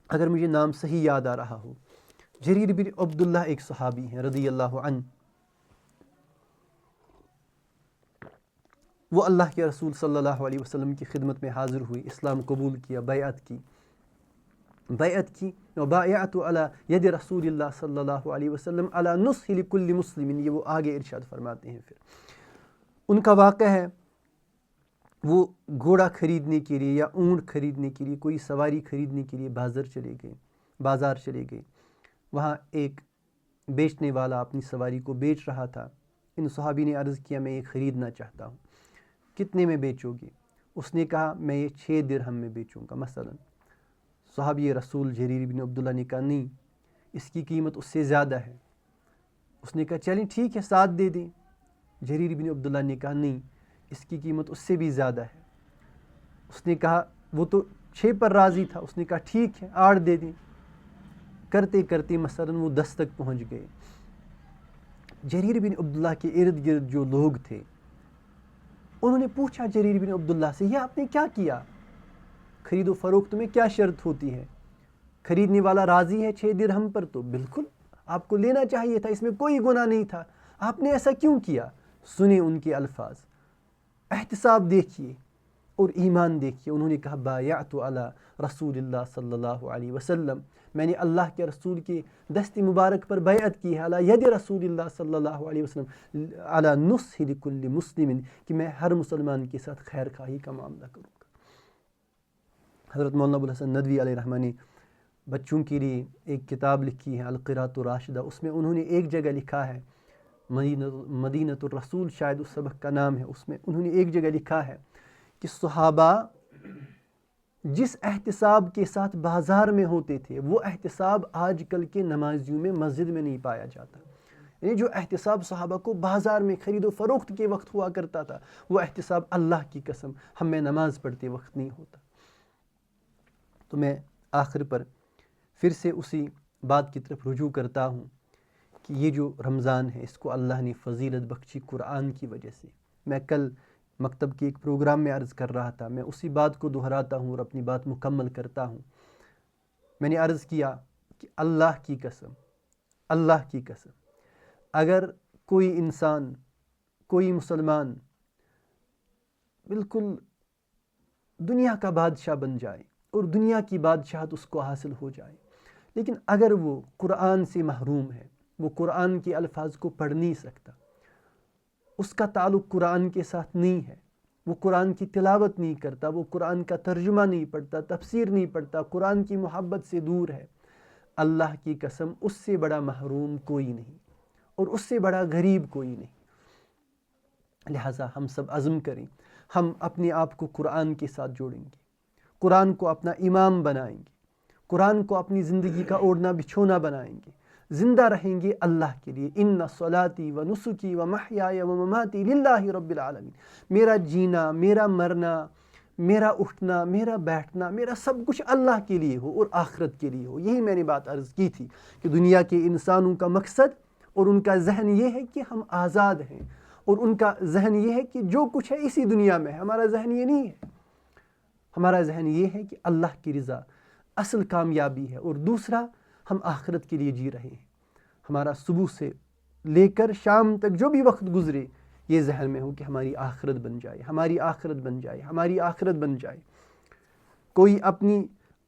Speaker 1: اگر مجھے نام صحیح یاد آ رہا ہو، جریر بن عبداللہ ایک صحابی ہیں رضی اللہ عنہ، وہ اللہ کے رسول صلی اللہ علیہ وسلم کی خدمت میں حاضر ہوئی، اسلام قبول کیا، بیعت کی، وبایعت علی ید رسول اللہ صلی اللہ علیہ وسلم علی نصح لکل مسلم، یہ وہ آگے ارشاد فرماتے ہیں۔ پھر ان کا واقعہ ہے، وہ گھوڑا خریدنے کے لیے یا اونٹ خریدنے کے لیے، کوئی سواری خریدنے کے لیے بازار چلے گئے، وہاں ایک بیچنے والا اپنی سواری کو بیچ رہا تھا۔ ان صحابی نے عرض کیا میں یہ خریدنا چاہتا ہوں، کتنے میں بیچو گے؟ اس نے کہا میں یہ 6 درہم میں بیچوں گا مثلا۔ صحابی رسول جریر بن عبداللہ نے کہا نہیں، اس کی قیمت اس سے زیادہ ہے۔ اس نے کہا چلیں ٹھیک ہے 7 دے دیں۔ جریر بن عبداللہ نے کہا نہیں، اس کی قیمت اس سے بھی زیادہ ہے۔ اس نے کہا، وہ تو 6 پر راضی تھا، اس نے کہا ٹھیک ہے 8 دے دیں۔ کرتے کرتے مثلا وہ 10 تک پہنچ گئے۔ جریر بن عبداللہ کے ارد گرد جو لوگ تھے انہوں نے پوچھا جریر بن عبداللہ سے، یہ آپ نے کیا کیا؟ خرید و فروخت میں کیا شرط ہوتی ہے؟ خریدنے والا راضی ہے 6 درہم پر تو بالکل آپ کو لینا چاہیے تھا، اس میں کوئی گناہ نہیں تھا، آپ نے ایسا کیوں کیا؟ سنیں ان کے الفاظ، احتساب دیکھیے اور ایمان دیکھیے۔ انہوں نے کہا بایعت علی رسول اللہ صلی اللہ علیہ وسلم، میں نے اللہ کے رسول کے دست مبارک پر بیعت کی ہے، علی ید رسول اللہ صلی اللہ علیہ وسلم، علی نصح لکل مسلم، کہ میں ہر مسلمان کے ساتھ خیر خواہی کا معاملہ کروں گا۔ حضرت مولانا ابوالحسن ندوی علیہ رحمہ نے بچوں کے لیے ایک کتاب لکھی ہے القراۃ الراشدہ، اس میں انہوں نے ایک جگہ لکھا ہے، مدینۃ الرسول شاید اس سبق کا نام ہے، اس میں انہوں نے ایک جگہ لکھا ہے کہ صحابہ جس احتساب کے ساتھ بازار میں ہوتے تھے وہ احتساب آج کل کے نمازیوں میں مسجد میں نہیں پایا جاتا۔ یعنی جو احتساب صحابہ کو بازار میں خرید و فروخت کے وقت ہوا کرتا تھا، وہ احتساب اللہ کی قسم ہمیں نماز پڑھتے وقت نہیں ہوتا۔ تو میں آخر پر پھر سے اسی بات کی طرف رجوع کرتا ہوں کہ یہ جو رمضان ہے اس کو اللہ نے فضیلت بخشی قرآن کی وجہ سے۔ میں کل مکتب کے ایک پروگرام میں عرض کر رہا تھا، میں اسی بات کو دہراتا ہوں اور اپنی بات مکمل کرتا ہوں۔ میں نے عرض کیا کہ اللہ کی قسم اگر کوئی انسان، کوئی مسلمان بالکل دنیا کا بادشاہ بن جائے اور دنیا کی بادشاہت اس کو حاصل ہو جائے، لیکن اگر وہ قرآن سے محروم ہے، وہ قرآن کے الفاظ کو پڑھ نہیں سکتا، اس کا تعلق قرآن کے ساتھ نہیں ہے، وہ قرآن کی تلاوت نہیں کرتا، وہ قرآن کا ترجمہ نہیں پڑھتا، تفسیر نہیں پڑھتا، قرآن کی محبت سے دور ہے، اللہ کی قسم اس سے بڑا محروم کوئی نہیں اور اس سے بڑا غریب کوئی نہیں۔ لہٰذا ہم سب عزم کریں، ہم اپنے آپ کو قرآن کے ساتھ جوڑیں گے، قرآن کو اپنا امام بنائیں گے، قرآن کو اپنی زندگی کا اوڑھنا بچھونا بنائیں گے، زندہ رہیں گے اللہ کے لیے۔ ان صلاتی و نسکی و محیای و مماتی للہ رب العالمین، میرا جینا، میرا مرنا، میرا اٹھنا، میرا بیٹھنا، میرا سب کچھ اللہ کے لیے ہو اور آخرت کے لیے ہو۔ یہی میں نے بات عرض کی تھی کہ دنیا کے انسانوں کا مقصد اور ان کا ذہن یہ ہے کہ ہم آزاد ہیں، اور ان کا ذہن یہ ہے کہ جو کچھ ہے اسی دنیا میں ہے۔ ہمارا ذہن یہ نہیں ہے، ہمارا ذہن یہ ہے کہ اللہ کی رضا اصل کامیابی ہے، اور دوسرا ہم آخرت کے لیے جی رہے ہیں۔ ہمارا صبح سے لے کر شام تک جو بھی وقت گزرے، یہ ذہن میں ہو کہ ہماری آخرت بن جائے، ہماری آخرت بن جائے، ہماری آخرت بن جائے۔ کوئی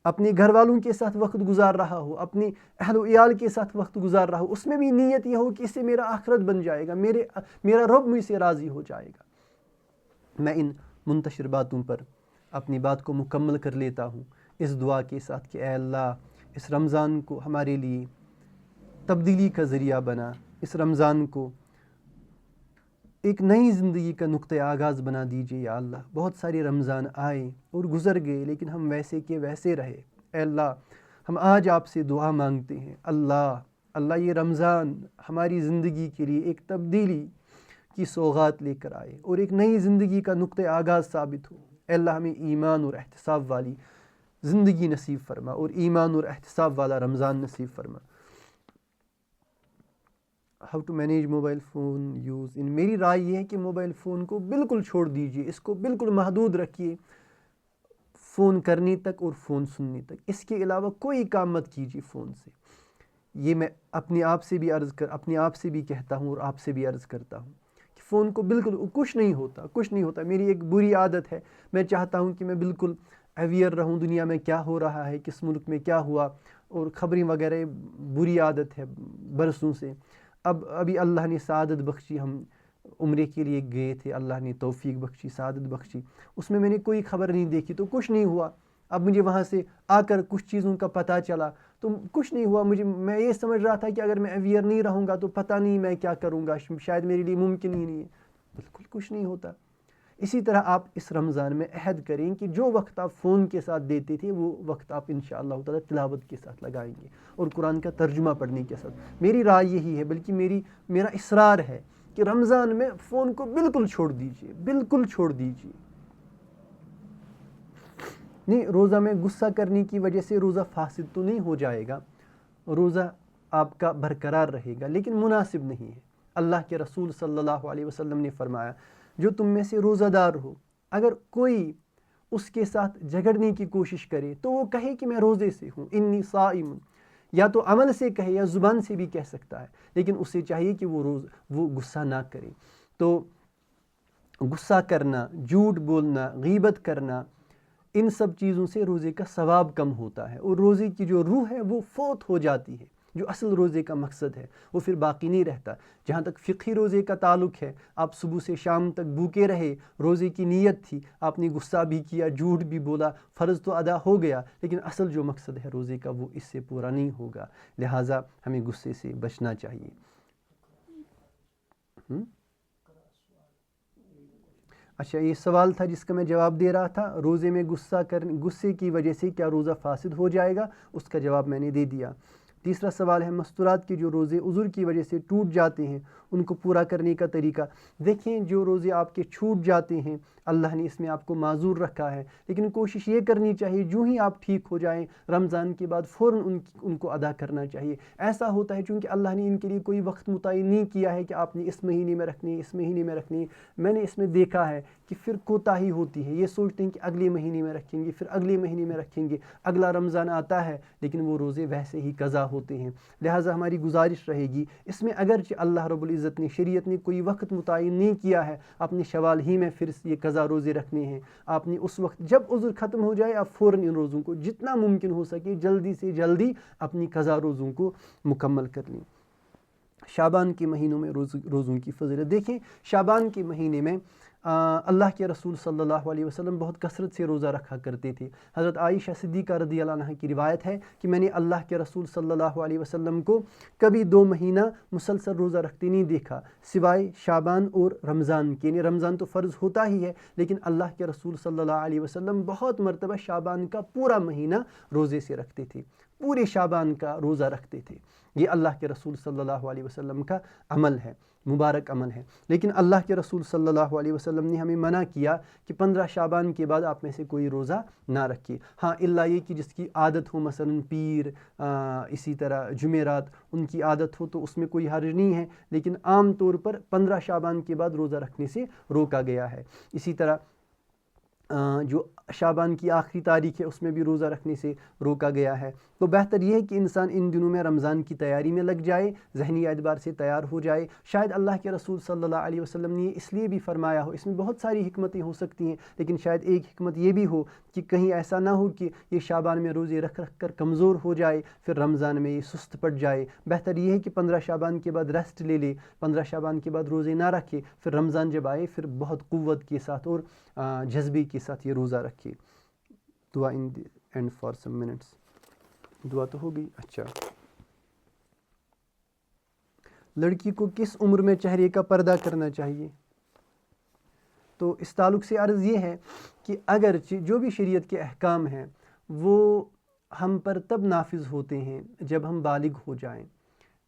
Speaker 1: اپنے گھر والوں کے ساتھ وقت گزار رہا ہو، اپنے اہل و عیال کے ساتھ وقت گزار رہا ہو، اس میں بھی نیت یہ ہو کہ اس سے میرا آخرت بن جائے گا، میرا رب مجھ سے راضی ہو جائے گا۔ میں ان منتشر باتوں پر اپنی بات کو مکمل کر لیتا ہوں اس دعا کے ساتھ کہ اے اللہ اس رمضان کو ہمارے لیے تبدیلی کا ذریعہ بنا، اس رمضان کو ایک نئی زندگی کا نقطۂ آغاز بنا دیجیے یا اللہ۔ بہت سارے رمضان آئے اور گزر گئے لیکن ہم ویسے کے ویسے رہے۔ اے اللہ ہم آج آپ سے دعا مانگتے ہیں، اللہ یہ رمضان ہماری زندگی کے لیے ایک تبدیلی کی سوغات لے کر آئے اور ایک نئی زندگی کا نقطۂ آغاز ثابت ہو۔ اے اللہ ہمیں ایمان اور احتساب والی زندگی نصیب فرما اور ایمان اور احتساب والا رمضان نصیب فرما۔ How to manage mobile phone use in, میری رائے یہ ہے کہ موبائل فون کو بالکل چھوڑ دیجیے، اس کو بالکل محدود رکھیے فون کرنے تک اور فون سننے تک، اس کے علاوہ کوئی کام مت کیجیے فون سے۔ یہ میں اپنے آپ سے بھی کہتا ہوں اور آپ سے بھی عرض کرتا ہوں کہ فون کو بالکل کچھ نہیں ہوتا۔ میری ایک بری عادت ہے، میں چاہتا ہوں کہ میں بالکل اویئر رہوں دنیا میں کیا ہو رہا ہے، کس ملک میں کیا ہوا، اور خبریں وغیرہ بری عادت ہے برسوں سے۔ ابھی اللہ نے سعادت بخشی، ہم عمرے کے لیے گئے تھے، اللہ نے توفیق بخشی، سعادت بخشی، اس میں نے کوئی خبر نہیں دیکھی تو کچھ نہیں ہوا۔ اب مجھے وہاں سے آ کر کچھ چیزوں کا پتہ چلا تو کچھ نہیں ہوا، میں یہ سمجھ رہا تھا کہ اگر میں اویئر نہیں رہوں گا تو پتہ نہیں میں کیا کروں گا، شاید میرے لیے ممکن ہی نہیں ہے۔ بالکل کچھ نہیں ہوتا۔ اسی طرح آپ اس رمضان میں عہد کریں کہ جو وقت آپ فون کے ساتھ دیتے تھے وہ وقت آپ انشاءاللہ تعالیٰ تلاوت کے ساتھ لگائیں گے اور قرآن کا ترجمہ پڑھنے کے ساتھ۔ میری رائے یہی ہے، بلکہ میرا اصرار ہے کہ رمضان میں فون کو بالکل چھوڑ دیجیے، بالکل چھوڑ دیجیے۔ نہیں، روزہ میں غصہ کرنے کی وجہ سے روزہ فاسد تو نہیں ہو جائے گا، روزہ آپ کا برقرار رہے گا، لیکن مناسب نہیں ہے۔ اللہ کے رسول صلی اللہ علیہ وسلم نے فرمایا جو تم میں سے روزہ دار ہو، اگر کوئی اس کے ساتھ جھگڑنے کی کوشش کرے تو وہ کہے کہ میں روزے سے ہوں، انی صائم، یا تو عمل سے کہے یا زبان سے بھی کہہ سکتا ہے، لیکن اسے چاہیے کہ وہ غصہ نہ کرے۔ تو غصہ کرنا، جھوٹ بولنا، غیبت کرنا، ان سب چیزوں سے روزے کا ثواب کم ہوتا ہے، اور روزے کی جو روح ہے وہ فوت ہو جاتی ہے۔ جو اصل روزے کا مقصد ہے وہ پھر باقی نہیں رہتا۔ جہاں تک فقہی روزے کا تعلق ہے، آپ صبح سے شام تک بھوکے رہے، روزے کی نیت تھی، آپ نے غصہ بھی کیا، جھوٹ بھی بولا، فرض تو ادا ہو گیا، لیکن اصل جو مقصد ہے روزے کا وہ اس سے پورا نہیں ہوگا۔ لہٰذا ہمیں غصے سے بچنا چاہیے۔ اچھا، یہ سوال تھا جس کا میں جواب دے رہا تھا، روزے میں غصے کی وجہ سے کیا روزہ فاسد ہو جائے گا؟ اس کا جواب میں نے دے دیا۔ تیسرا سوال ہے مستورات کے جو روزے عذر کی وجہ سے ٹوٹ جاتے ہیں ان کو پورا کرنے کا طریقہ۔ دیکھیں، جو روزے آپ کے چھوٹ جاتے ہیں اللہ نے اس میں آپ کو معذور رکھا ہے، لیکن کوشش یہ کرنی چاہیے جو ہی آپ ٹھیک ہو جائیں رمضان کے بعد فوراً ان کو ادا کرنا چاہیے۔ ایسا ہوتا ہے چونکہ اللہ نے ان کے لیے کوئی وقت متعین نہیں کیا ہے کہ آپ نے اس مہینے میں رکھنی ہے، اس مہینے میں رکھنی ہے۔ میں نے اس میں دیکھا ہے کہ پھر کوتاہی ہوتی ہے، یہ سوچتے ہیں کہ اگلے مہینے میں رکھیں گے، پھر اگلے مہینے میں رکھیں گے، اگلا رمضان آتا ہے لیکن وہ روزے ویسے ہی قضا ہوتے ہیں۔ لہٰذا ہماری گزارش رہے گی، اس میں اگرچہ اللہ رب العزت نے شریعت نے کوئی وقت متعین نہیں کیا ہے، اپنے شوال ہی میں پھر یہ قضا روزے رکھنے ہیں، آپ نے اس وقت جب عذر ختم ہو جائے آپ فوراً ان روزوں کو جتنا ممکن ہو سکے جلدی سے جلدی اپنی قضا روزوں کو مکمل کر لیں۔ شعبان کے مہینوں میں روزوں کی فضیلت دیکھیں، شعبان کے مہینے میں اللہ کے رسول صلی اللہ علیہ وسلم بہت کثرت سے روزہ رکھا کرتے تھے۔ حضرت عائشہ صدیقہ رضی اللہ عنہ کی روایت ہے کہ میں نے اللہ کے رسول صلی اللہ علیہ وسلم کو کبھی 2 مہینہ مسلسل روزہ رکھتے نہیں دیکھا سوائے شعبان اور رمضان کے، یعنی رمضان تو فرض ہوتا ہی ہے لیکن اللہ کے رسول صلی اللہ علیہ وسلم بہت مرتبہ شعبان کا پورا مہینہ روزے سے رکھتے تھے، پورے شعبان کا روزہ رکھتے تھے۔ یہ اللہ کے رسول صلی اللہ علیہ وسلم کا عمل ہے، مبارک عمل ہے۔ لیکن اللہ کے رسول صلی اللہ علیہ وسلم نے ہمیں منع کیا کہ 15 شعبان کے بعد آپ میں سے کوئی روزہ نہ رکھے، ہاں الا یہ کہ جس کی عادت ہو، مثلا پیر، اسی طرح جمعرات ان کی عادت ہو تو اس میں کوئی حرج نہیں ہے، لیکن عام طور پر 15 شعبان کے بعد روزہ رکھنے سے روکا گیا ہے۔ اسی طرح جو شعبان کی آخری تاریخ ہے اس میں بھی روزہ رکھنے سے روکا گیا ہے۔ تو بہتر یہ ہے کہ انسان ان دنوں میں رمضان کی تیاری میں لگ جائے، ذہنی اعتبار سے تیار ہو جائے۔ شاید اللہ کے رسول صلی اللہ علیہ وسلم نے اس لیے بھی فرمایا ہو، اس میں بہت ساری حکمتیں ہو سکتی ہیں لیکن شاید ایک حکمت یہ بھی ہو کہ کہیں ایسا نہ ہو کہ یہ شعبان میں روزے رکھ کر کمزور ہو جائے، پھر رمضان میں یہ سست پڑ جائے۔ بہتر یہ ہے کہ 15 شعبان کے بعد ریسٹ لے لے، 15 شعبان کے بعد روزے نہ رکھے، پھر رمضان جب آئے پھر بہت قوت کے ساتھ اور جذبے کے ساتھ یہ روزہ رکھے۔ دعا in the end for some minutes, دعا تو ہو گئی۔ اچھا، لڑکی کو کس عمر میں چہرے کا پردہ کرنا چاہیے؟ تو اس تعلق سے عرض یہ ہے کہ اگرچہ جو بھی شریعت کے احکام ہیں وہ ہم پر تب نافذ ہوتے ہیں جب ہم بالغ ہو جائیں،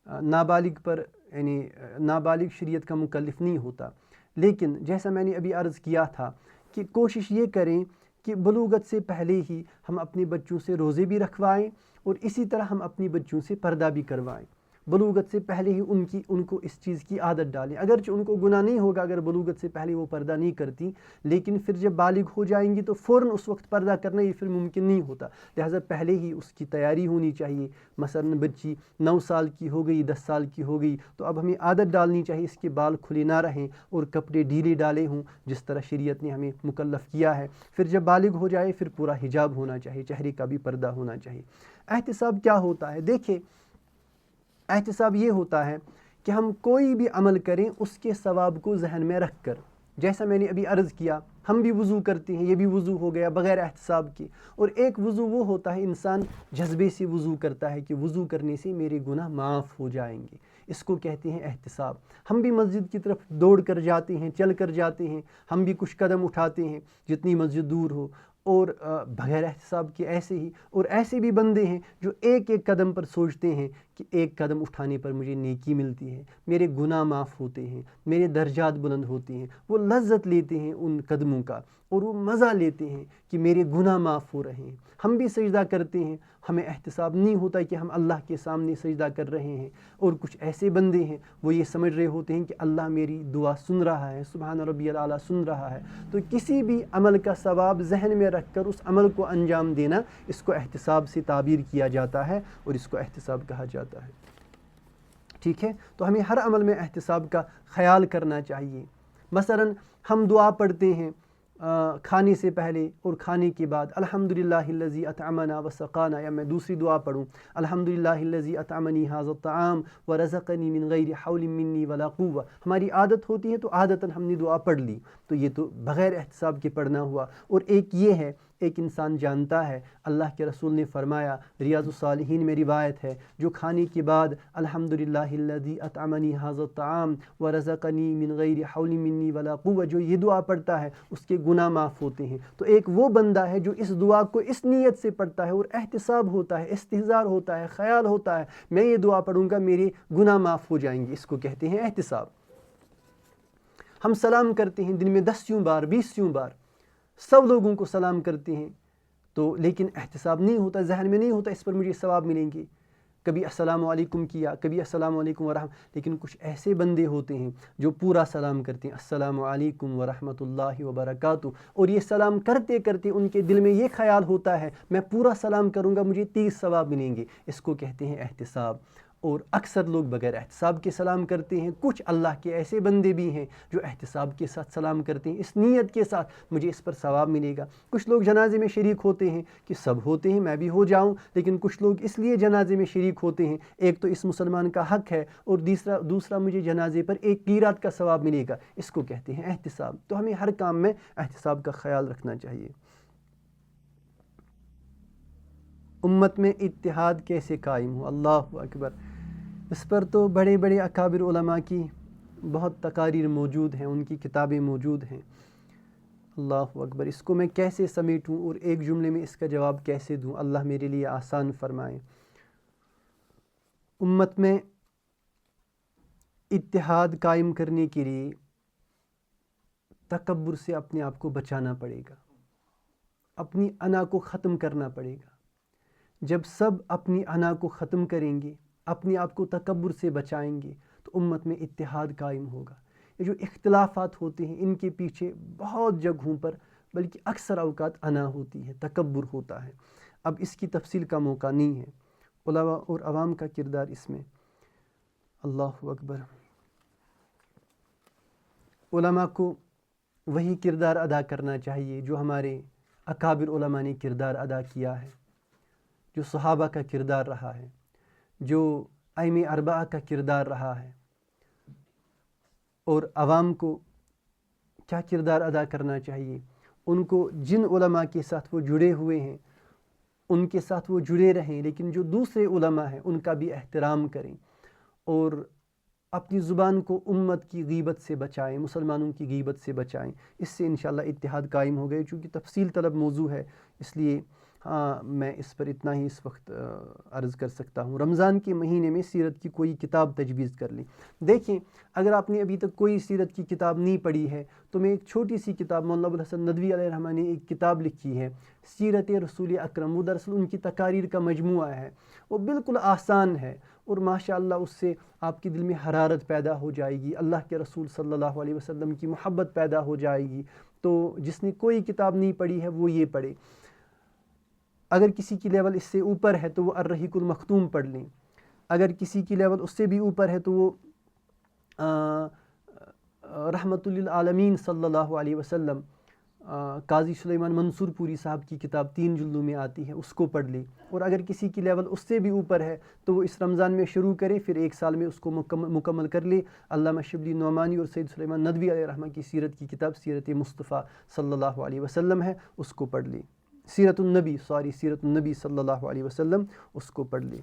Speaker 1: نابالغ پر یعنی نابالغ شریعت کا مکلف نہیں ہوتا، لیکن جیسا میں نے ابھی عرض کیا تھا کہ کوشش یہ کریں کہ بلوغت سے پہلے ہی ہم اپنے بچوں سے روزے بھی رکھوائیں اور اسی طرح ہم اپنی بچوں سے پردہ بھی کروائیں۔ بلوغت سے پہلے ہی ان کو اس چیز کی عادت ڈالیں، اگرچہ ان کو گناہ نہیں ہوگا اگر بلوغت سے پہلے وہ پردہ نہیں کرتی، لیکن پھر جب بالغ ہو جائیں گی تو فوراً اس وقت پردہ کرنا یہ پھر ممکن نہیں ہوتا، لہٰذا پہلے ہی اس کی تیاری ہونی چاہیے۔ مثلا بچی 9 سال کی ہو گئی، 10 سال کی ہو گئی تو اب ہمیں عادت ڈالنی چاہیے اس کے بال کھلے نہ رہیں اور کپڑے ڈھیلے ڈالے ہوں جس طرح شریعت نے ہمیں مکلف کیا ہے۔ پھر جب بالغ ہو جائے پھر پورا حجاب ہونا چاہیے، چہرے کا بھی پردہ ہونا چاہیے۔ احتساب کیا ہوتا ہے؟ دیکھیں، احتساب یہ ہوتا ہے کہ ہم کوئی بھی عمل کریں اس کے ثواب کو ذہن میں رکھ کر، جیسا میں نے ابھی عرض کیا ہم بھی وضو کرتے ہیں، یہ بھی وضو ہو گیا بغیر احتساب کے، اور ایک وضو وہ ہوتا ہے انسان جذبے سے وضو کرتا ہے کہ وضو کرنے سے میرے گناہ معاف ہو جائیں گے، اس کو کہتے ہیں احتساب۔ ہم بھی مسجد کی طرف دوڑ کر جاتے ہیں، چل کر جاتے ہیں، ہم بھی کچھ قدم اٹھاتے ہیں جتنی مسجد دور ہو، اور بغیر احتساب کے ایسے ہی، اور ایسے بھی بندے ہیں جو ایک ایک قدم پر سوچتے ہیں کہ ایک قدم اٹھانے پر مجھے نیکی ملتی ہے، میرے گناہ معاف ہوتے ہیں، میرے درجات بلند ہوتے ہیں، وہ لذت لیتے ہیں ان قدموں کا اور وہ مزہ لیتے ہیں کہ میرے گناہ معاف ہو رہے ہیں۔ ہم بھی سجدہ کرتے ہیں، ہمیں احتساب نہیں ہوتا کہ ہم اللہ کے سامنے سجدہ کر رہے ہیں، اور کچھ ایسے بندے ہیں وہ یہ سمجھ رہے ہوتے ہیں کہ اللہ میری دعا سن رہا ہے، سبحان ربی الاعلیٰ سن رہا ہے۔ تو کسی بھی عمل کا ثواب ذہن میں رکھ کر اس عمل کو انجام دینا، اس کو احتساب سے تعبیر کیا جاتا ہے اور اس کو احتساب کہا جاتا ہے۔ ٹھیک ہے، تو ہمیں ہر عمل میں احتساب کا خیال کرنا چاہیے۔ مثلا ہم دعا پڑھتے ہیں کھانے سے پہلے اور کھانے کے بعد، الحمدللہ الذی اطعمنا وسقانا، یا میں دوسری دعا پڑھوں الحمدللہ الذی اطعمنی ھذا الطعام ورزقنی من غیر حول منی ولا قوہ۔ ہماری عادت ہوتی ہے تو عادتاً ہم نے دعا پڑھ لی، تو یہ تو بغیر احتساب کے پڑھنا ہوا۔ اور ایک یہ ہے، ایک انسان جانتا ہے اللہ کے رسول نے فرمایا، ریاض الصالحین میں روایت ہے، جو کھانے کے بعد الحمدللہ الذی اطعمنی ھذا الطعام ورزقنی من غیر حول منی ولا قوہ، جو یہ دعا پڑھتا ہے اس کے گناہ معاف ہوتے ہیں۔ تو ایک وہ بندہ ہے جو اس دعا کو اس نیت سے پڑھتا ہے اور احتساب ہوتا ہے، استحضار ہوتا ہے، خیال ہوتا ہے میں یہ دعا پڑھوں گا میرے گناہ معاف ہو جائیں گے، اس کو کہتے ہیں احتساب۔ ہم سلام کرتے ہیں دن میں 10 بار 20 بار، سب لوگوں کو سلام کرتے ہیں، تو لیکن احتساب نہیں ہوتا، ذہن میں نہیں ہوتا اس پر مجھے ثواب ملیں گے۔ کبھی السلام علیکم کیا، کبھی السلام علیکم ورحمۃ، لیکن کچھ ایسے بندے ہوتے ہیں جو پورا سلام کرتے ہیں، السلام علیکم ورحمۃ اللہ وبرکاتہ، اور یہ سلام کرتے کرتے ان کے دل میں یہ خیال ہوتا ہے میں پورا سلام کروں گا مجھے 30 ثواب ملیں گے، اس کو کہتے ہیں احتساب۔ اور اکثر لوگ بغیر احتساب کے سلام کرتے ہیں. کچھ اللہ کے ایسے بندے بھی ہیں جو احتساب کے ساتھ سلام کرتے ہیں، اس نیت کے ساتھ مجھے اس پر ثواب ملے گا. کچھ لوگ جنازے میں شریک ہوتے ہیں کہ سب ہوتے ہیں میں بھی ہو جاؤں، لیکن کچھ لوگ اس لیے جنازے میں شریک ہوتے ہیں، ایک تو اس مسلمان کا حق ہے اور دوسرا مجھے جنازے پر ایک قیرات کا ثواب ملے گا. اس کو کہتے ہیں احتساب. تو ہمیں ہر کام میں احتساب کا خیال رکھنا چاہیے. امت میں اتحاد کیسے قائم ہو؟ اللہ اکبر. اس پر تو بڑے بڑے اکابر علماء کی بہت تقاریر موجود ہیں، ان کی کتابیں موجود ہیں. اللہ اکبر. اس کو میں کیسے سمیٹوں اور ایک جملے میں اس کا جواب کیسے دوں؟ اللہ میرے لیے آسان فرمائے. امت میں اتحاد قائم کرنے کے لیے تکبر سے اپنے آپ کو بچانا پڑے گا، اپنی انا کو ختم کرنا پڑے گا. جب سب اپنی انا کو ختم کریں گے، اپنے آپ کو تکبر سے بچائیں گے، تو امت میں اتحاد قائم ہوگا. یہ جو اختلافات ہوتے ہیں ان کے پیچھے بہت جگہوں پر بلکہ اکثر اوقات انا ہوتی ہے، تکبر ہوتا ہے. اب اس کی تفصیل کا موقع نہیں ہے. علماء اور عوام کا کردار اس میں. اللہ اکبر. علماء کو وہی کردار ادا کرنا چاہیے جو ہمارے اکابر علماء نے کردار ادا کیا ہے، جو صحابہ کا کردار رہا ہے، جو ائمہ اربعہ کا کردار رہا ہے. اور عوام کو کیا کردار ادا کرنا چاہیے؟ ان کو جن علماء کے ساتھ وہ جڑے ہوئے ہیں ان کے ساتھ وہ جڑے رہیں، لیکن جو دوسرے علماء ہیں ان کا بھی احترام کریں اور اپنی زبان کو امت کی غیبت سے بچائیں، مسلمانوں کی غیبت سے بچائیں. اس سے انشاءاللہ اتحاد قائم ہو گئے. چونکہ تفصیل طلب موضوع ہے اس لیے میں اس پر اتنا ہی اس وقت عرض کر سکتا ہوں. رمضان کے مہینے میں سیرت کی کوئی کتاب تجویز کر لیں. دیکھیں، اگر آپ نے ابھی تک کوئی سیرت کی کتاب نہیں پڑھی ہے تو میں ایک چھوٹی سی کتاب مولانا ابوالحسن ندوی علیہ الرحمہ نے ایک کتاب لکھی ہے سیرت رسول اکرم. وہ دراصل ان کی تقاریر کا مجموعہ ہے. وہ بالکل آسان ہے اور ماشاءاللہ اس سے آپ کے دل میں حرارت پیدا ہو جائے گی، اللہ کے رسول صلی اللہ علیہ وسلم کی محبت پیدا ہو جائے گی. تو جس نے کوئی کتاب نہیں پڑھی ہے وہ یہ پڑھے. اگر کسی کی لیول اس سے اوپر ہے تو وہ الرحیق المختوم پڑھ لیں. اگر کسی کی لیول اس سے بھی اوپر ہے تو وہ رحمت للعالمین صلی اللہ علیہ وسلم قاضی سلیمان منصور پوری صاحب کی کتاب 3 جلدوں میں آتی ہے، اس کو پڑھ لیں. اور اگر کسی کی لیول اس سے بھی اوپر ہے تو وہ اس رمضان میں شروع کرے، پھر 1 سال میں اس کو مکمل کر لے. علامہ شبلی نعمانی اور سید سلیمان ندوی علیہ الرحمہ کی سیرت کی کتاب سیرت مصطفیٰ صلی اللہ علیہ وسلم ہے، اس کو پڑھ لیں. سیرت النبی صلی اللہ علیہ وسلم، اس کو پڑھ لیں.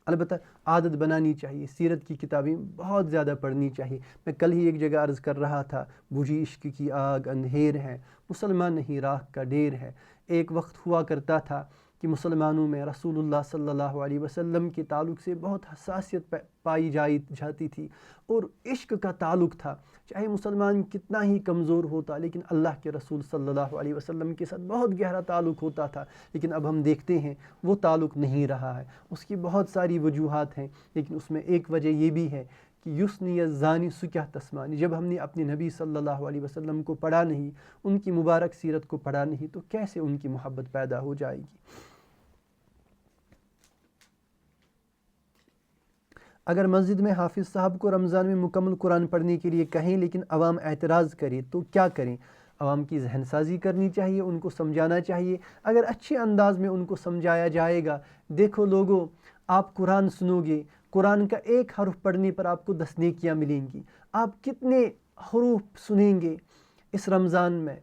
Speaker 1: البتہ عادت بنانی چاہیے، سیرت کی کتابیں بہت زیادہ پڑھنی چاہیے. میں کل ہی ایک جگہ عرض کر رہا تھا، بجھی عشق کی آگ اندھیر ہے، مسلمان نہیں راہ کا ڈیر ہے. ایک وقت ہوا کرتا تھا کہ مسلمانوں میں رسول اللہ صلی اللہ علیہ وسلم کے تعلق سے بہت حساسیت پائی جاتی تھی اور عشق کا تعلق تھا. چاہے مسلمان کتنا ہی کمزور ہوتا لیکن اللہ کے رسول صلی اللہ علیہ وسلم کے ساتھ بہت گہرا تعلق ہوتا تھا. لیکن اب ہم دیکھتے ہیں وہ تعلق نہیں رہا ہے. اس کی بہت ساری وجوہات ہیں، لیکن اس میں ایک وجہ یہ بھی ہے کہ یسنی الزانی سکیہ تسمانی. جب ہم نے اپنے نبی صلی اللہ علیہ وسلم کو پڑھا نہیں، ان کی مبارک سیرت کو پڑھا نہیں، تو کیسے ان کی محبت پیدا ہو جائے گی؟ اگر مسجد میں حافظ صاحب کو رمضان میں مکمل قرآن پڑھنے کے لیے کہیں لیکن عوام اعتراض کرے تو کیا کریں؟ عوام کی ذہن سازی کرنی چاہیے، ان کو سمجھانا چاہیے. اگر اچھے انداز میں ان کو سمجھایا جائے گا، دیکھو لوگوں، آپ قرآن سنو گے، قرآن کا ایک حرف پڑھنے پر آپ کو 10 نیکیاں ملیں گی. آپ کتنے حروف سنیں گے اس رمضان میں،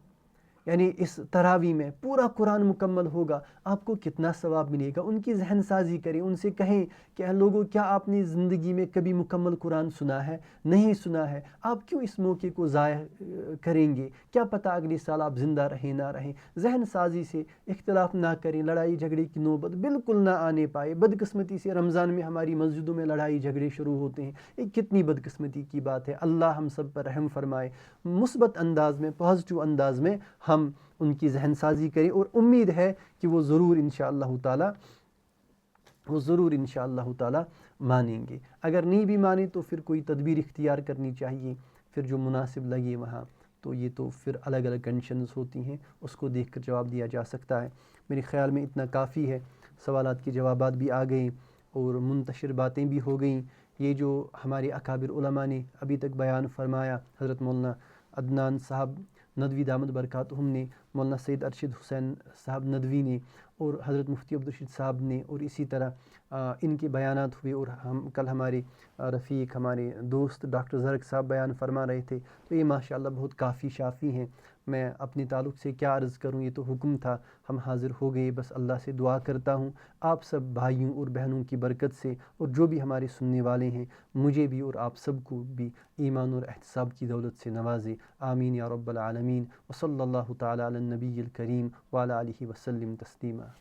Speaker 1: یعنی اس تراویح میں پورا قرآن مکمل ہوگا، آپ کو کتنا ثواب ملے گا. ان کی ذہن سازی کریں، ان سے کہیں کہ لوگوں کیا آپ نے زندگی میں کبھی مکمل قرآن سنا ہے؟ نہیں سنا ہے. آپ کیوں اس موقع کو ضائع کریں گے؟ کیا پتہ اگلے سال آپ زندہ رہیں نہ رہیں. ذہن سازی سے اختلاف نہ کریں، لڑائی جھگڑے کی نوبت بالکل نہ آنے پائے. بدقسمتی سے رمضان میں ہماری مسجدوں میں لڑائی جھگڑے شروع ہوتے ہیں، یہ کتنی بدقسمتی کی بات ہے. اللہ ہم سب پر رحم فرمائے. مثبت انداز میں، پازیٹیو انداز میں ہم ان کی ذہن سازی کریں اور امید ہے کہ وہ ضرور انشاءاللہ تعالی مانیں گے. اگر نہیں بھی مانیں تو پھر کوئی تدبیر اختیار کرنی چاہیے، پھر جو مناسب لگے وہاں. تو یہ تو پھر الگ الگ کنڈیشنز ہوتی ہیں، اس کو دیکھ کر جواب دیا جا سکتا ہے. میرے خیال میں اتنا کافی ہے، سوالات کے جوابات بھی آ گئے. اور منتشر باتیں بھی ہو گئیں. یہ جو ہمارے اکابر علماء نے ابھی تک بیان فرمایا، حضرت مولانا عدنان صاحب ندوی دامت برکاتہم نے، مولانا سید ارشد حسین صاحب ندوی نے، اور حضرت مفتی عبدالرشید صاحب نے، اور اسی طرح ان کے بیانات ہوئے. اور کل ہمارے رفیق، ہمارے دوست ڈاکٹر زرق صاحب بیان فرما رہے تھے. تو یہ ماشاءاللہ بہت کافی شافی ہیں. میں اپنے تعلق سے کیا عرض کروں، یہ تو حکم تھا، ہم حاضر ہو گئے. بس اللہ سے دعا کرتا ہوں آپ سب بھائیوں اور بہنوں کی برکت سے، اور جو بھی ہمارے سننے والے ہیں، مجھے بھی اور آپ سب کو بھی ایمان اور احتساب کی دولت سے نوازے. آمین یا رب العالمین. وصلی اللہ تعالی علی النبی الکریم وعلی آلہ وسلم تسلیما.